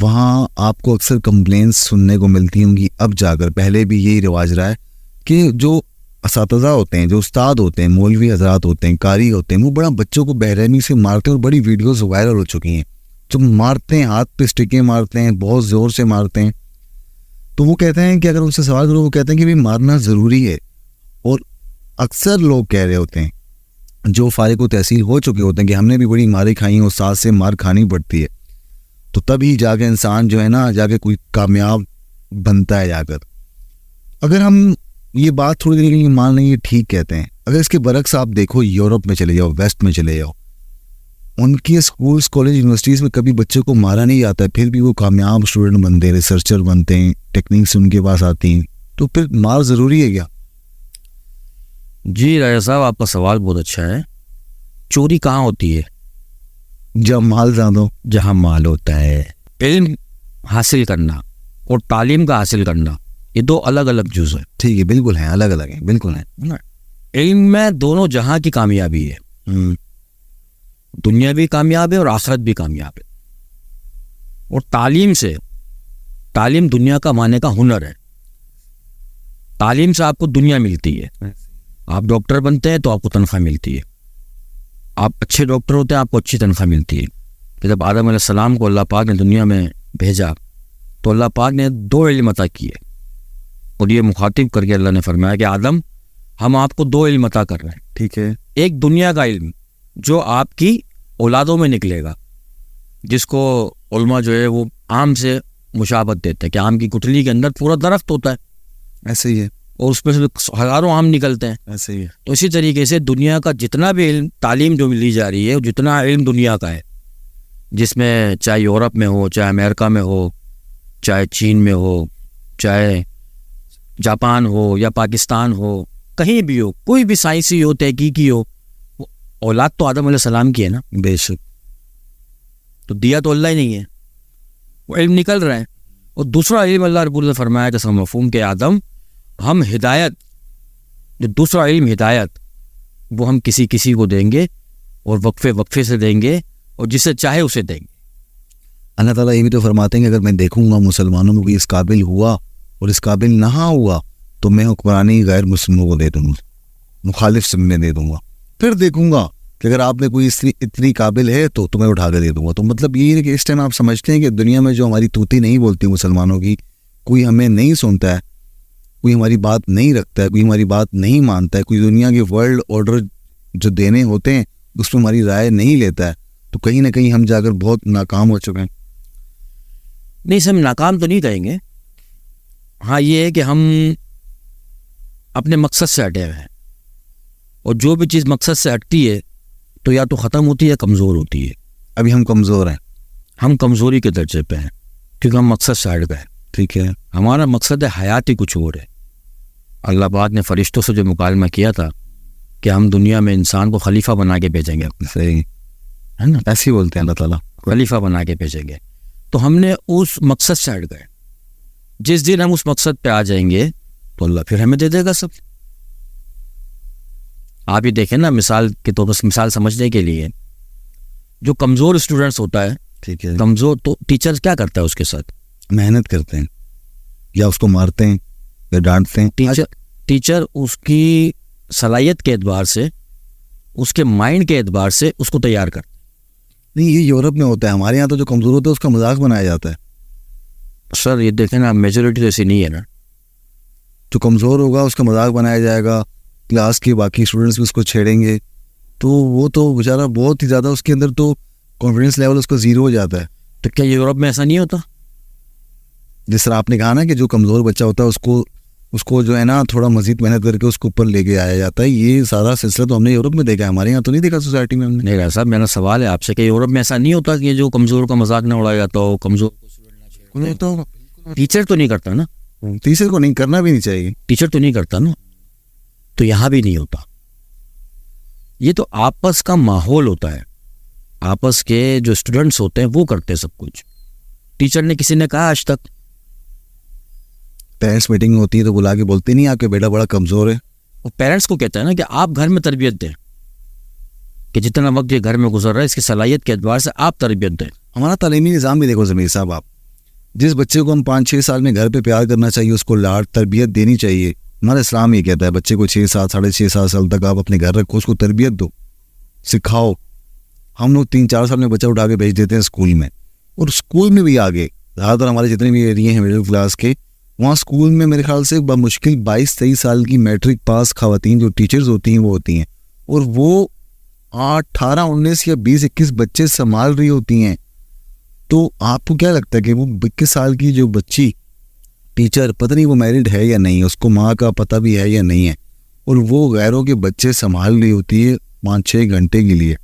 وہاں آپ کو اکثر کمپلینس سننے کو ملتی ہوں گی اب جا کر. پہلے بھی یہی رواج رہا ہے کہ جو اساتذہ ہوتے ہیں، جو استاد ہوتے ہیں، مولوی حضرات ہوتے ہیں، قاری ہوتے ہیں، وہ بڑا بچوں کو بے رحمی سے مارتے ہیں، اور بڑی ویڈیوز وائرل ہو چکی ہیں. جو مارتے ہیں، ہاتھ پہ اسٹکیں مارتے ہیں، بہت زور سے مارتے ہیں. تو وہ کہتے ہیں کہ اگر ان سے سوال کرو، وہ کہتے ہیں کہ بھی مارنا ضروری ہے. اور اکثر لوگ کہہ رہے ہوتے ہیں جو فارغ و تحصیل ہو چکے ہوتے ہیں کہ ہم نے بھی بڑی ماریں کھائی ہیں، استاد سے مار کھانی پڑتی ہے، تو تبھی جا کے انسان جو ہے نا، جا کے کوئی کامیاب بنتا ہے جا کر. اگر ہم یہ بات تھوڑی دیر کے لیے مان لیں، یہ ٹھیک کہتے ہیں. اگر اس کے برعکس آپ دیکھو، یورپ میں چلے جاؤ، ویسٹ میں چلے جاؤ، ان کے اسکولز، کالج، یونیورسٹیز میں کبھی بچے کو مارا نہیں جاتا ہے، پھر بھی وہ کامیاب اسٹوڈنٹ بنتے ہیں، ریسرچر بنتے ہیں، ٹیکنیکس ان کے پاس آتی ہیں. تو پھر مار ضروری ہے کیا؟
جی راجہ صاحب، آپ کا سوال بہت اچھا ہے. چوری کہاں ہوتی ہے؟
جب مال زیادہ ہو.
جہاں مال ہوتا ہے. علم حاصل کرنا اور تعلیم کا حاصل کرنا، یہ دو الگ الگ جز ہیں.
ٹھیک ہے، بالکل ہیں، الگ الگ ہیں، بالکل ہیں.
علم میں دونوں جہاں کی کامیابی ہے، دنیا بھی کامیاب ہے اور آخرت بھی کامیاب ہے. اور تعلیم دنیا کا معنی کا ہنر ہے. تعلیم سے آپ کو دنیا ملتی ہے. آپ ڈاکٹر بنتے ہیں تو آپ کو تنخواہ ملتی ہے، آپ اچھے ڈاکٹر ہوتے ہیں، آپ کو اچھی تنخواہ ملتی ہے. کہ جب آدم علیہ السلام کو اللہ پاک نے دنیا میں بھیجا تو اللہ پاک نے 2 علم عطا کیے، اور یہ مخاطب کر کے اللہ نے فرمایا کہ آدم، ہم آپ کو 2 علم عطا کر رہے ہیں.
ٹھیک ہے.
ایک دنیا کا علم جو آپ کی اولادوں میں نکلے گا، جس کو علماء جو ہے وہ آم سے مشابہت دیتے ہیں کہ آم کی گٹھلی کے اندر پورا درخت ہوتا ہے،
ایسے ہی ہے،
اور اس میں سے ہزاروں آم نکلتے ہیں.
ایسے ہی ہے.
تو اسی طریقے سے دنیا کا جتنا بھی علم، تعلیم جو لی جا رہی ہے، جتنا علم دنیا کا ہے، جس میں چاہے یورپ میں ہو، چاہے امریکہ میں ہو، چاہے چین میں ہو، چاہے جاپان ہو یا پاکستان ہو، کہیں بھی ہو، کوئی بھی سائنسی ہو، تحقیقی ہو، اولاد تو آدم علیہ السلام کی ہے نا.
بے شک.
تو دیا تو اللہ ہی نہیں ہے، وہ علم نکل رہا ہے. اور دوسرا علم اللہ رب نے فرمایا کہ سم مفہوم کے آدم، ہم ہدایت، جو دوسرا علم ہدایت، وہ ہم کسی کو دیں گے، اور وقفے سے دیں گے، اور جسے چاہے اسے دیں گے.
اللہ تعالیٰ یہ بھی تو فرماتے ہیں کہ اگر میں دیکھوں گا مسلمانوں میں کوئی اس قابل ہوا اور اس قابل نہ ہوا تو میں حکمرانی غیر مسلموں کو دے دوں گا، مخالف سب میں دے دوں گا. پھر دیکھوں گا کہ اگر آپ نے کوئی اتنی قابل ہے تو تمہیں اٹھا کے دے دوں گا. تو مطلب یہ ہے کہ اس ٹائم آپ سمجھتے ہیں کہ دنیا میں جو ہماری توتی نہیں بولتی مسلمانوں کی، کوئی ہمیں نہیں سنتا ہے، کوئی ہماری بات نہیں رکھتا ہے، کوئی ہماری بات نہیں مانتا ہے، کوئی دنیا کے ورلڈ آرڈر جو دینے ہوتے ہیں اس میں ہماری رائے نہیں لیتا ہے، تو کہیں نہ کہیں ہم جا کر بہت ناکام ہو چکے ہیں.
نہیں، ہم ناکام تو نہیں کہیں گے. ہاں، یہ ہے کہ ہم اپنے مقصد سے ہٹے ہوئے ہیں. اور جو بھی چیز مقصد سے ہٹتی ہے تو یا تو ختم ہوتی ہے یا کمزور ہوتی ہے.
ابھی ہم کمزور ہیں.
ہم کمزوری کے درجے پہ ہیں کیونکہ ہم مقصد سے ہٹ گئے.
ٹھیک ہے.
ہمارا مقصد حیات ہی کچھ اور ہے. اللہ پاک نے فرشتوں سے جو مکالمہ کیا تھا کہ ہم دنیا میں انسان کو خلیفہ بنا کے بھیجیں گے اپنے,
صحیح
ہے نا,
ایسے ہی بولتے ہیں اللہ تعالیٰ,
خلیفہ بنا کے بھیجیں گے. تو ہم نے اس مقصد سے ہٹ گئے. جس دن ہم اس مقصد پہ آ جائیں گے تو اللہ پھر ہمیں دے دے گا سب. آپ ہی دیکھیں نا, مثال کے طور پر مثال سمجھنے کے لیے, جو کمزور اسٹوڈنٹس ہوتا ہے,
ٹھیک ہے,
کمزور, تو ٹیچر کیا کرتا ہے اس کے ساتھ؟
محنت کرتے ہیں یا اس کو مارتے ہیں یا ڈانٹتے ہیں.
ٹیچر اس کی صلاحیت کے اعتبار سے, اس کے مائنڈ کے اعتبار سے اس کو تیار کرتا ہے.
نہیں, یہ یورپ میں ہوتا ہے, ہمارے یہاں تو جو کمزور ہوتا ہے اس کا مذاق بنایا جاتا ہے.
سر یہ دیکھیں نا, میجورٹی تو ایسی نہیں ہے نا.
جو کمزور ہوگا اس کا مذاق بنایا جائے گا, کلاس کے باقی اسٹوڈنٹس بھی اس کو چھیڑیں گے, تو وہ تو بیچارہ بہت ہی زیادہ, اس کے اندر تو کانفیڈنس لیول اس کا زیرو ہو جاتا ہے.
تو کیا یورپ میں ایسا نہیں ہوتا؟
جس طرح آپ نے کہا نا کہ جو کمزور بچہ ہوتا ہے اس کو جو ہے نا تھوڑا مزید محنت کر کے اس کو اوپر لے کے آیا جاتا ہے. یہ سارا سلسلہ تو ہم نے یورپ میں دیکھا ہے, ہمارے یہاں تو نہیں دیکھا سوسائٹی میں ہم نے.
نہیں صاحب, میرا سوال ہے آپ سے کہ یورپ میں ایسا نہیں ہوتا کہ جو کمزور کا مذاق نہ اڑایا جاتا ہو, کمزور کو ٹیچر تو نہیں کرتا نا,
ٹیچر کو نہیں کرنا بھی نہیں چاہیے,
ٹیچر تو نہیں کرتا نا. تو یہاں بھی نہیں ہوتا. یہ تو آپس کا ماحول ہوتا ہے, آپس کے جو اسٹوڈنٹس ہوتے ہیں وہ کرتے ہیں سب کچھ. ٹیچر نے کسی نے کہا آج تک؟
پیرنٹس میٹنگ ہوتی ہے تو بلا کے بولتے نہیں آپ کے بیٹا بڑا کمزور ہے.
وہ پیرنٹس کو کہتا ہے نا کہ آپ گھر میں تربیت دیں, کہ جتنا وقت یہ گھر میں گزر رہا ہے اس کی صلاحیت کے اعتبار سے آپ تربیت دیں.
ہمارا تعلیمی نظام بھی دیکھو ضمیر صاحب, آپ جس بچے کو ہم 5-6 سال میں گھر پہ پیار کرنا چاہیے, اس کو لاڈ تربیت دینی چاہیے. ہمارا اسلام یہ کہتا ہے بچے کو 6-7 سال تک آپ اپنے گھر رکھو, اس کو تربیت دو, سکھاؤ. ہم لوگ 3-4 سال میں بچہ اٹھا کے بھیج دیتے ہیں اسکول میں, اور اسکول میں بھی آگے زیادہ تر ہمارے جتنے بھی ایریے ہیں مڈل کلاس کے, وہاں اسکول میں میرے خیال سے بمشکل 22-23 سال کی میٹرک پاس خواتین جو ٹیچرز ہوتی ہیں وہ ہوتی ہیں, اور وہ 18-19 یا 20-21 بچے سنبھال رہی ہوتی ہیں. تو آپ کو کیا لگتا ہے کہ وہ 21 سال کی جو بچی ٹیچر, پتہ نہیں وہ میرڈ ہے یا نہیں, اس کو ماں کا پتہ بھی ہے یا نہیں ہے, اور وہ غیروں کے بچے سنبھال رہی ہوتی ہے 5-6 گھنٹے کے لیے,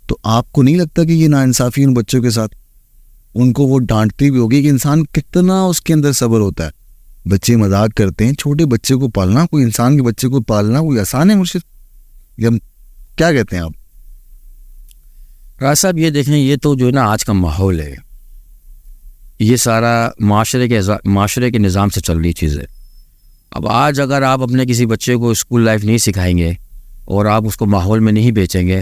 تو آپ کو نہیں لگتا کہ یہ ناانصافی ان بچوں کے ساتھ؟ ان کو وہ ڈانٹتی بھی ہوگی کہ انسان کتنا اس کے اندر صبر ہوتا ہے. بچے مذاق کرتے ہیں, چھوٹے بچے کو پالنا, کوئی انسان کے بچے کو پالنا کوئی آسان ہے مرشد؟ کیا کہتے ہیں آپ؟
راز صاحب یہ دیکھیں, یہ تو جو ہے نا آج کا ماحول ہے, یہ سارا معاشرے کے نظام سے چل رہی چیز ہے. اب آج اگر آپ اپنے کسی بچے کو اسکول لائف نہیں سکھائیں گے اور آپ اس کو ماحول میں نہیں بیچیں گے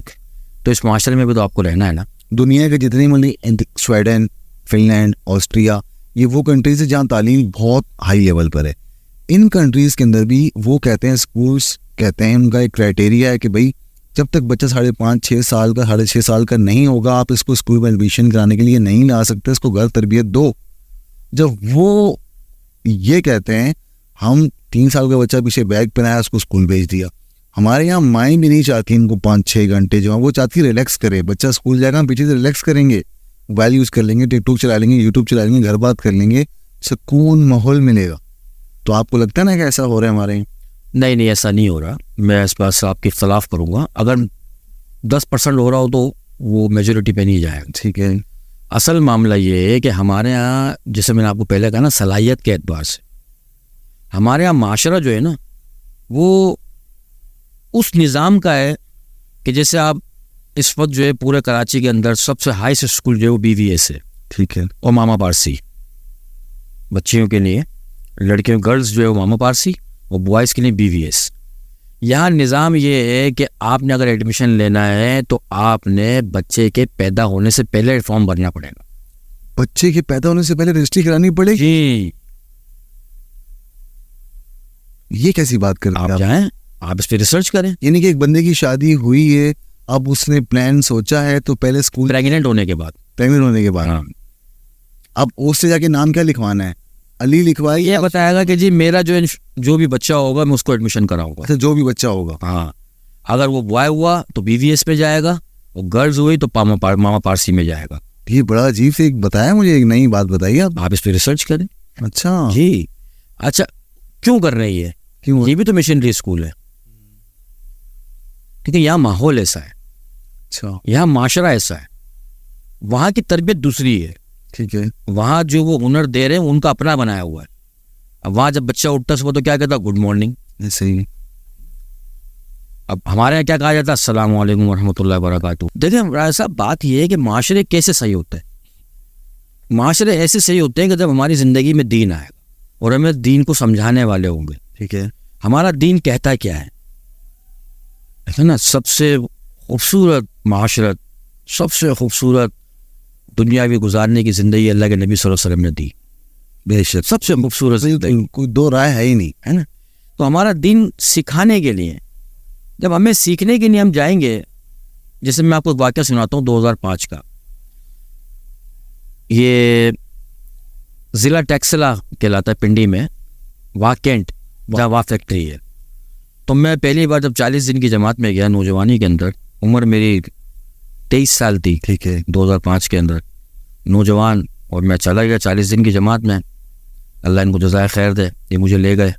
تو اس معاشرے میں بھی تو آپ کو رہنا ہے نا.
دنیا کے جتنے ملک, سویڈن, فن لینڈ, آسٹریا, یہ وہ کنٹریز ہیں جہاں تعلیم بہت ہائی لیول پر ہے. ان کنٹریز کے اندر بھی وہ کہتے ہیں, اسکولس کہتے ہیں, ان کا ایک کرائٹیریا ہے کہ بھائی جب تک بچہ 5.5-6 سال کا 6.5 سال کا نہیں ہوگا آپ اس کو اسکول میں ایڈمیشن کرانے کے لیے نہیں لا سکتے, اس کو گھر تربیت دو. جب وہ یہ کہتے ہیں, ہم 3 سال کا بچہ پیچھے بیگ پہنایا, اس کو اسکول بھیج دیا. ہمارے یہاں مائیں بھی نہیں چاہتی ان کو 5-6 گھنٹے جو ہیں, وہ چاہتی ریلیکس کرے. بچہ اسکول جائے گا, ہم پیچھے سے ریلیکس کریں گے, موبائل یوز کر لیں گے, ٹک ٹاک چلا لیں گے, یوٹیوب چلا لیں گے, گھر بات کر لیں گے, سکون ماحول ملے گا. تو آپ کو لگتا ہے نا کہ ایسا ہو رہا ہے ہمارے یہاں؟
نہیں, ایسا نہیں ہو رہا. میں اس بات سے آپ کے اختلاف کروں گا. اگر 10% ہو رہا ہو تو وہ میجورٹی پہ نہیں جائے گا.
ٹھیک ہے.
اصل معاملہ یہ ہے کہ ہمارے ہاں, جیسے میں نے آپ کو پہلے کہا نا, صلاحیت کے اعتبار سے ہمارے ہاں معاشرہ جو ہے نا وہ اس نظام کا ہے کہ جیسے آپ اس وقت جو ہے پورے کراچی کے اندر سب سے ہائیسٹ اسکول جو ہے وہ BVS ہے. ٹھیک ہے. اور ماما پارسی بچیوں کے لیے, لڑکیوں گرلز جو ہے وہ ماما پارسی, اور بوائز کے لیے BVS. یہاں نظام یہ ہے کہ آپ نے اگر ایڈمیشن لینا ہے تو آپ نے بچے کے پیدا ہونے سے پہلے فارم بھرنا پڑے گا.
بچے کے پیدا ہونے سے پہلے رجسٹری کرانی پڑے گی؟
جی.
یہ کیسی بات کر رہے ہیں
آپ؟ جائیں آپ اس پہ ریسرچ کریں.
یعنی کہ ایک بندے کی شادی ہوئی ہے, اب اس نے پلان سوچا ہے تو پہلے اسکول
پریگننٹ ہونے کے بعد,
ہاں, اب اس سے جا کے نام کیا لکھوانا ہے؟ علی لکھوائی,
یہ بتائے گا کہ جی میرا جو بھی بچہ ہوگا میں اس کو ایڈمیشن کراؤں گا.
جو بھی بچہ ہوگا,
ہاں. اگر وہ بوائے ہوا تو BVS پہ جائے گا, اور گرلز ہوئی تو ماما پارسی میں جائے گا.
یہ بڑا عجیب سے بتایا مجھے, ایک نئی بات بتائیے
آپ اس پہ ریسرچ کریں.
اچھا
جی. اچھا, کیوں کر رہی ہے؟
کیوں؟
یہ بھی تو مشنری اسکول ہے. کیونکہ یہاں ماحول ایسا ہے,
اچھا
یہاں معاشرہ ایسا ہے, وہاں کی تربیت دوسری ہے.
ٹھیک ہے.
وہاں جو وہ ہنر دے رہے ہیں ان کا اپنا بنایا ہوا ہے. اب وہاں جب بچہ اٹھتا صبح تو کیا کہتا گڈ مارننگ.
صحیح.
اب ہمارے یہاں کیا کہا جاتا ہے السلام علیکم ورحمۃ اللہ وبرکاتہ. دیکھیں راجہ صاحب بات یہ ہے کہ معاشرے کیسے صحیح ہوتے ہیں. معاشرے ایسے صحیح ہوتے ہیں کہ جب ہماری زندگی میں دین آئے گا اور ہمیں دین کو سمجھانے والے ہوں گے.
ٹھیک ہے.
ہمارا دین کہتا کیا ہے نا, سب سے خوبصورت معاشرت, سب سے خوبصورت دنیاوی گزارنے کی زندگی اللہ کے نبی صلی اللہ علیہ وسلم نے دی.
بے شک
سب سے خوبصورت زندگی,
کوئی دو رائے ہے ہی نہیں,
ہے نا. تو ہمارا دین سکھانے کے لیے, جب ہمیں سیکھنے کے لیے ہم جائیں گے, جیسے میں آپ کو ایک واقعہ سناتا ہوں 2005 کا. یہ ضلع ٹیکسلا کہلاتا ہے پنڈی میں, واہ کینٹ جہاں واہ فیکٹری ہے. تو میں پہلی بار جب 40 دن کی جماعت میں گیا نوجوانی کے اندر, عمر میری 23 سال تھی.
ٹھیک ہے.
2005 کے اندر نوجوان, اور میں چلا گیا 40 دن کی جماعت میں. اللہ ان کو جزائے خیر دے, یہ مجھے لے گئے.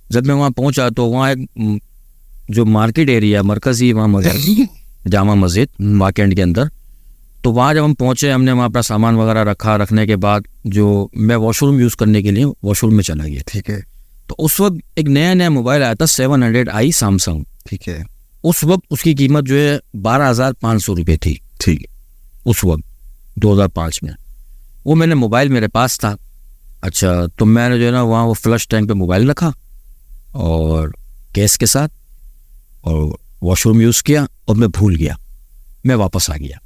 جب میں وہاں پہنچا تو وہاں ایک جو مارکیٹ ایریا مرکزی وہاں مسجد جامع مسجد واکینڈ کے اندر, تو وہاں جب ہم پہنچے ہم نے وہاں اپنا سامان وغیرہ رکھا. رکھنے کے بعد جو میں واش روم یوز کرنے کے لیے واش روم میں چلا گیا.
ٹھیک ہے.
تو اس وقت ایک نیا موبائل آیا تھا 700i سیمسنگ.
ٹھیک ہے.
اس وقت اس کی قیمت جو ہے 12,500 روپے تھی.
ٹھیک.
اس وقت 2005 میں وہ میں نے موبائل میرے پاس تھا. اچھا تو میں نے جو ہے نا وہاں وہ فلش ٹینک پہ موبائل رکھا اور کیس کے ساتھ, اور واش روم یوز کیا اور میں بھول گیا. میں واپس آ گیا.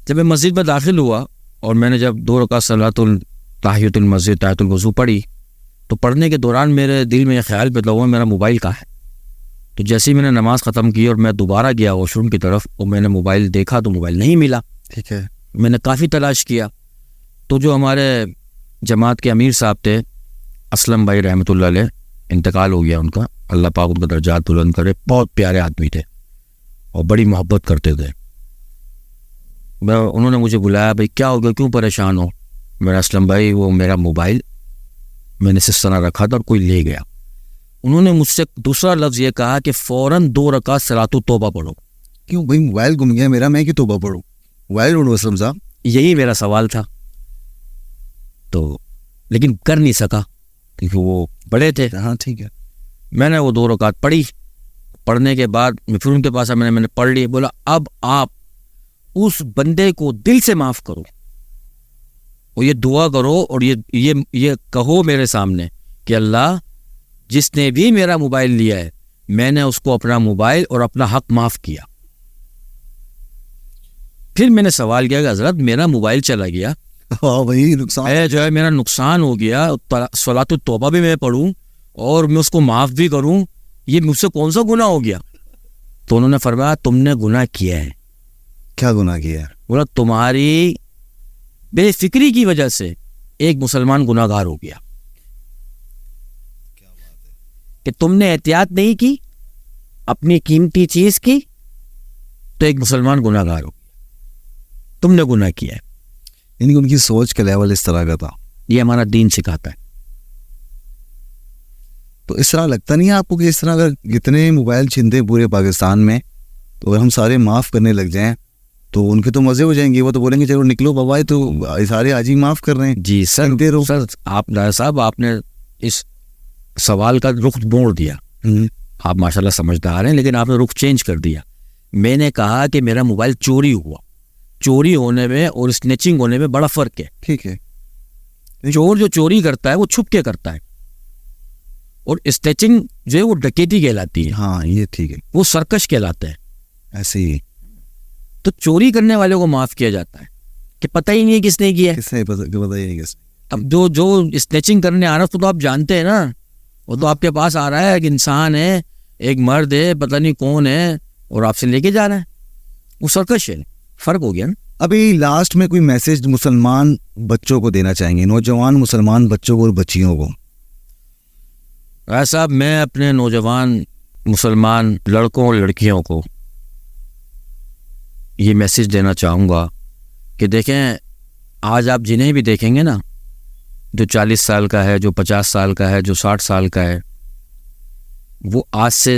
جب میں مسجد میں داخل ہوا اور میں نے جب 2 رکعت صلاۃ تحیۃ المسجد تحیۃ الوضو پڑھی, تو پڑھنے کے دوران میرے دل میں یہ خیال پیدا ہوا میرا موبائل کہاں ہے. تو جیسے ہی میں نے نماز ختم کی اور میں دوبارہ گیا واش روم کی طرف, اور میں نے موبائل دیکھا تو موبائل نہیں ملا.
ٹھیک ہے.
میں نے کافی تلاش کیا. تو جو ہمارے جماعت کے امیر صاحب تھے اسلم بھائی رحمۃ اللہ علیہ, انتقال ہو گیا ان کا, اللہ پاک ان کا درجات بلند کرے. بہت پیارے آدمی تھے اور بڑی محبت کرتے تھے. انہوں نے مجھے بلایا, بھائی کیا ہو گیا, کیوں پریشان ہو. میرا اسلم بھائی وہ میرا موبائل میں نے اس طرح رکھا تھا اور کوئی لے گیا. انہوں نے مجھ سے دوسرا لفظ یہ کہا کہ فوراً 2 رکعت صلاۃ التوبہ پڑھو.
کیوں بھائی موبائل گم گیا میرا, میں کیوں توبہ پڑھوں, موبائل اڑو اسلم صاحب.
یہی میرا سوال تھا. تو لیکن کر نہیں سکا کیونکہ وہ بڑے تھے.
ہاں ٹھیک ہے.
میں نے وہ 2 رکعت پڑھی. پڑھنے کے بعد میں پھر ان کے پاس میں نے پڑھ لی. بولا اب آپ اس بندے کو دل سے معاف کرو اور یہ دعا کرو اور یہ کہو میرے سامنے کہ اللہ جس نے بھی میرا موبائل لیا ہے میں نے اس کو اپنا موبائل اور اپنا حق معاف کیا. پھر میں نے سوال کیا کہ حضرت میرا موبائل چلا گیا,
وہی نقصان
جو ہے میرا نقصان ہو گیا, صلاۃ التوبہ بھی میں پڑھوں اور میں اس کو معاف بھی کروں, یہ مجھ سے کون سا گناہ ہو گیا. تو انہوں نے فرمایا تم نے گناہ کیا ہے.
کیا گناہ کیا ہے؟
بولا تمہاری بے فکری کی وجہ سے ایک مسلمان گناہ گار ہو گیا. کہ تم نے احتیاط نہیں کی اپنی قیمتی چیز کی تو ایک مسلمان گناہ گار ہو گیا. تم نے گناہ کیا ہے.
یعنی ان کی سوچ کا لیول اس طرح کا تھا.
یہ ہمارا دین سکھاتا ہے.
تو اس طرح لگتا نہیں ہے آپ کو کہ اس طرح اگر کتنے موبائل چھنتے پورے پاکستان میں, تو اگر ہم سارے معاف کرنے لگ جائیں تو ان کے تو مزے ہو جائیں گے. وہ تو بولیں گے چلو نکلو بابا, تو سارے آج ہی معاف کر رہے ہیں.
جی سر آپ ڈاکٹر صاحب آپ نے اس سوال کا رخ موڑ دیا. آپ ماشاءاللہ سمجھدار ہیں, لیکن آپ نے رخ چینج کر دیا. میں نے کہا کہ میرا موبائل چوری ہوا. چوری ہونے میں اور اسنیچنگ ہونے میں بڑا فرق ہے.
ٹھیک ہے.
چور جو چوری کرتا ہے وہ چھپ کے کرتا ہے, اور اسنیچنگ جو ہے وہ ڈکیتی کہلاتی ہے.
ہاں یہ ٹھیک ہے.
وہ سرکش کہلاتا ہے.
ایسے ہی.
تو چوری کرنے والے کو معاف کیا جاتا ہے کہ پتہ ہی نہیں ہے کس نے کیا.
کس نے پتہ ہی نہیں کس.
اب جو اسنیچنگ کرنے آ رہا ہے تو آپ جانتے ہیں نا, وہ تو آپ کے پاس آ رہا ہے, ایک انسان ہے, ایک مرد ہے, پتہ نہیں کون ہے, اور آپ سے لے کے جا رہا ہے. وہ سرکش ہے. فرق ہو گیا نا.
ابھی لاسٹ میں کوئی میسج مسلمان بچوں کو دینا چاہیں گے, نوجوان مسلمان بچوں کو اور بچیوں کو؟
صاحب میں اپنے نوجوان مسلمان لڑکوں اور لڑکیوں کو یہ میسج دینا چاہوں گا کہ دیکھیں, آج آپ جنہیں بھی دیکھیں گے نا, جو 40 سال کا ہے, جو 50 سال کا ہے, جو 60 سال کا ہے, وہ آج سے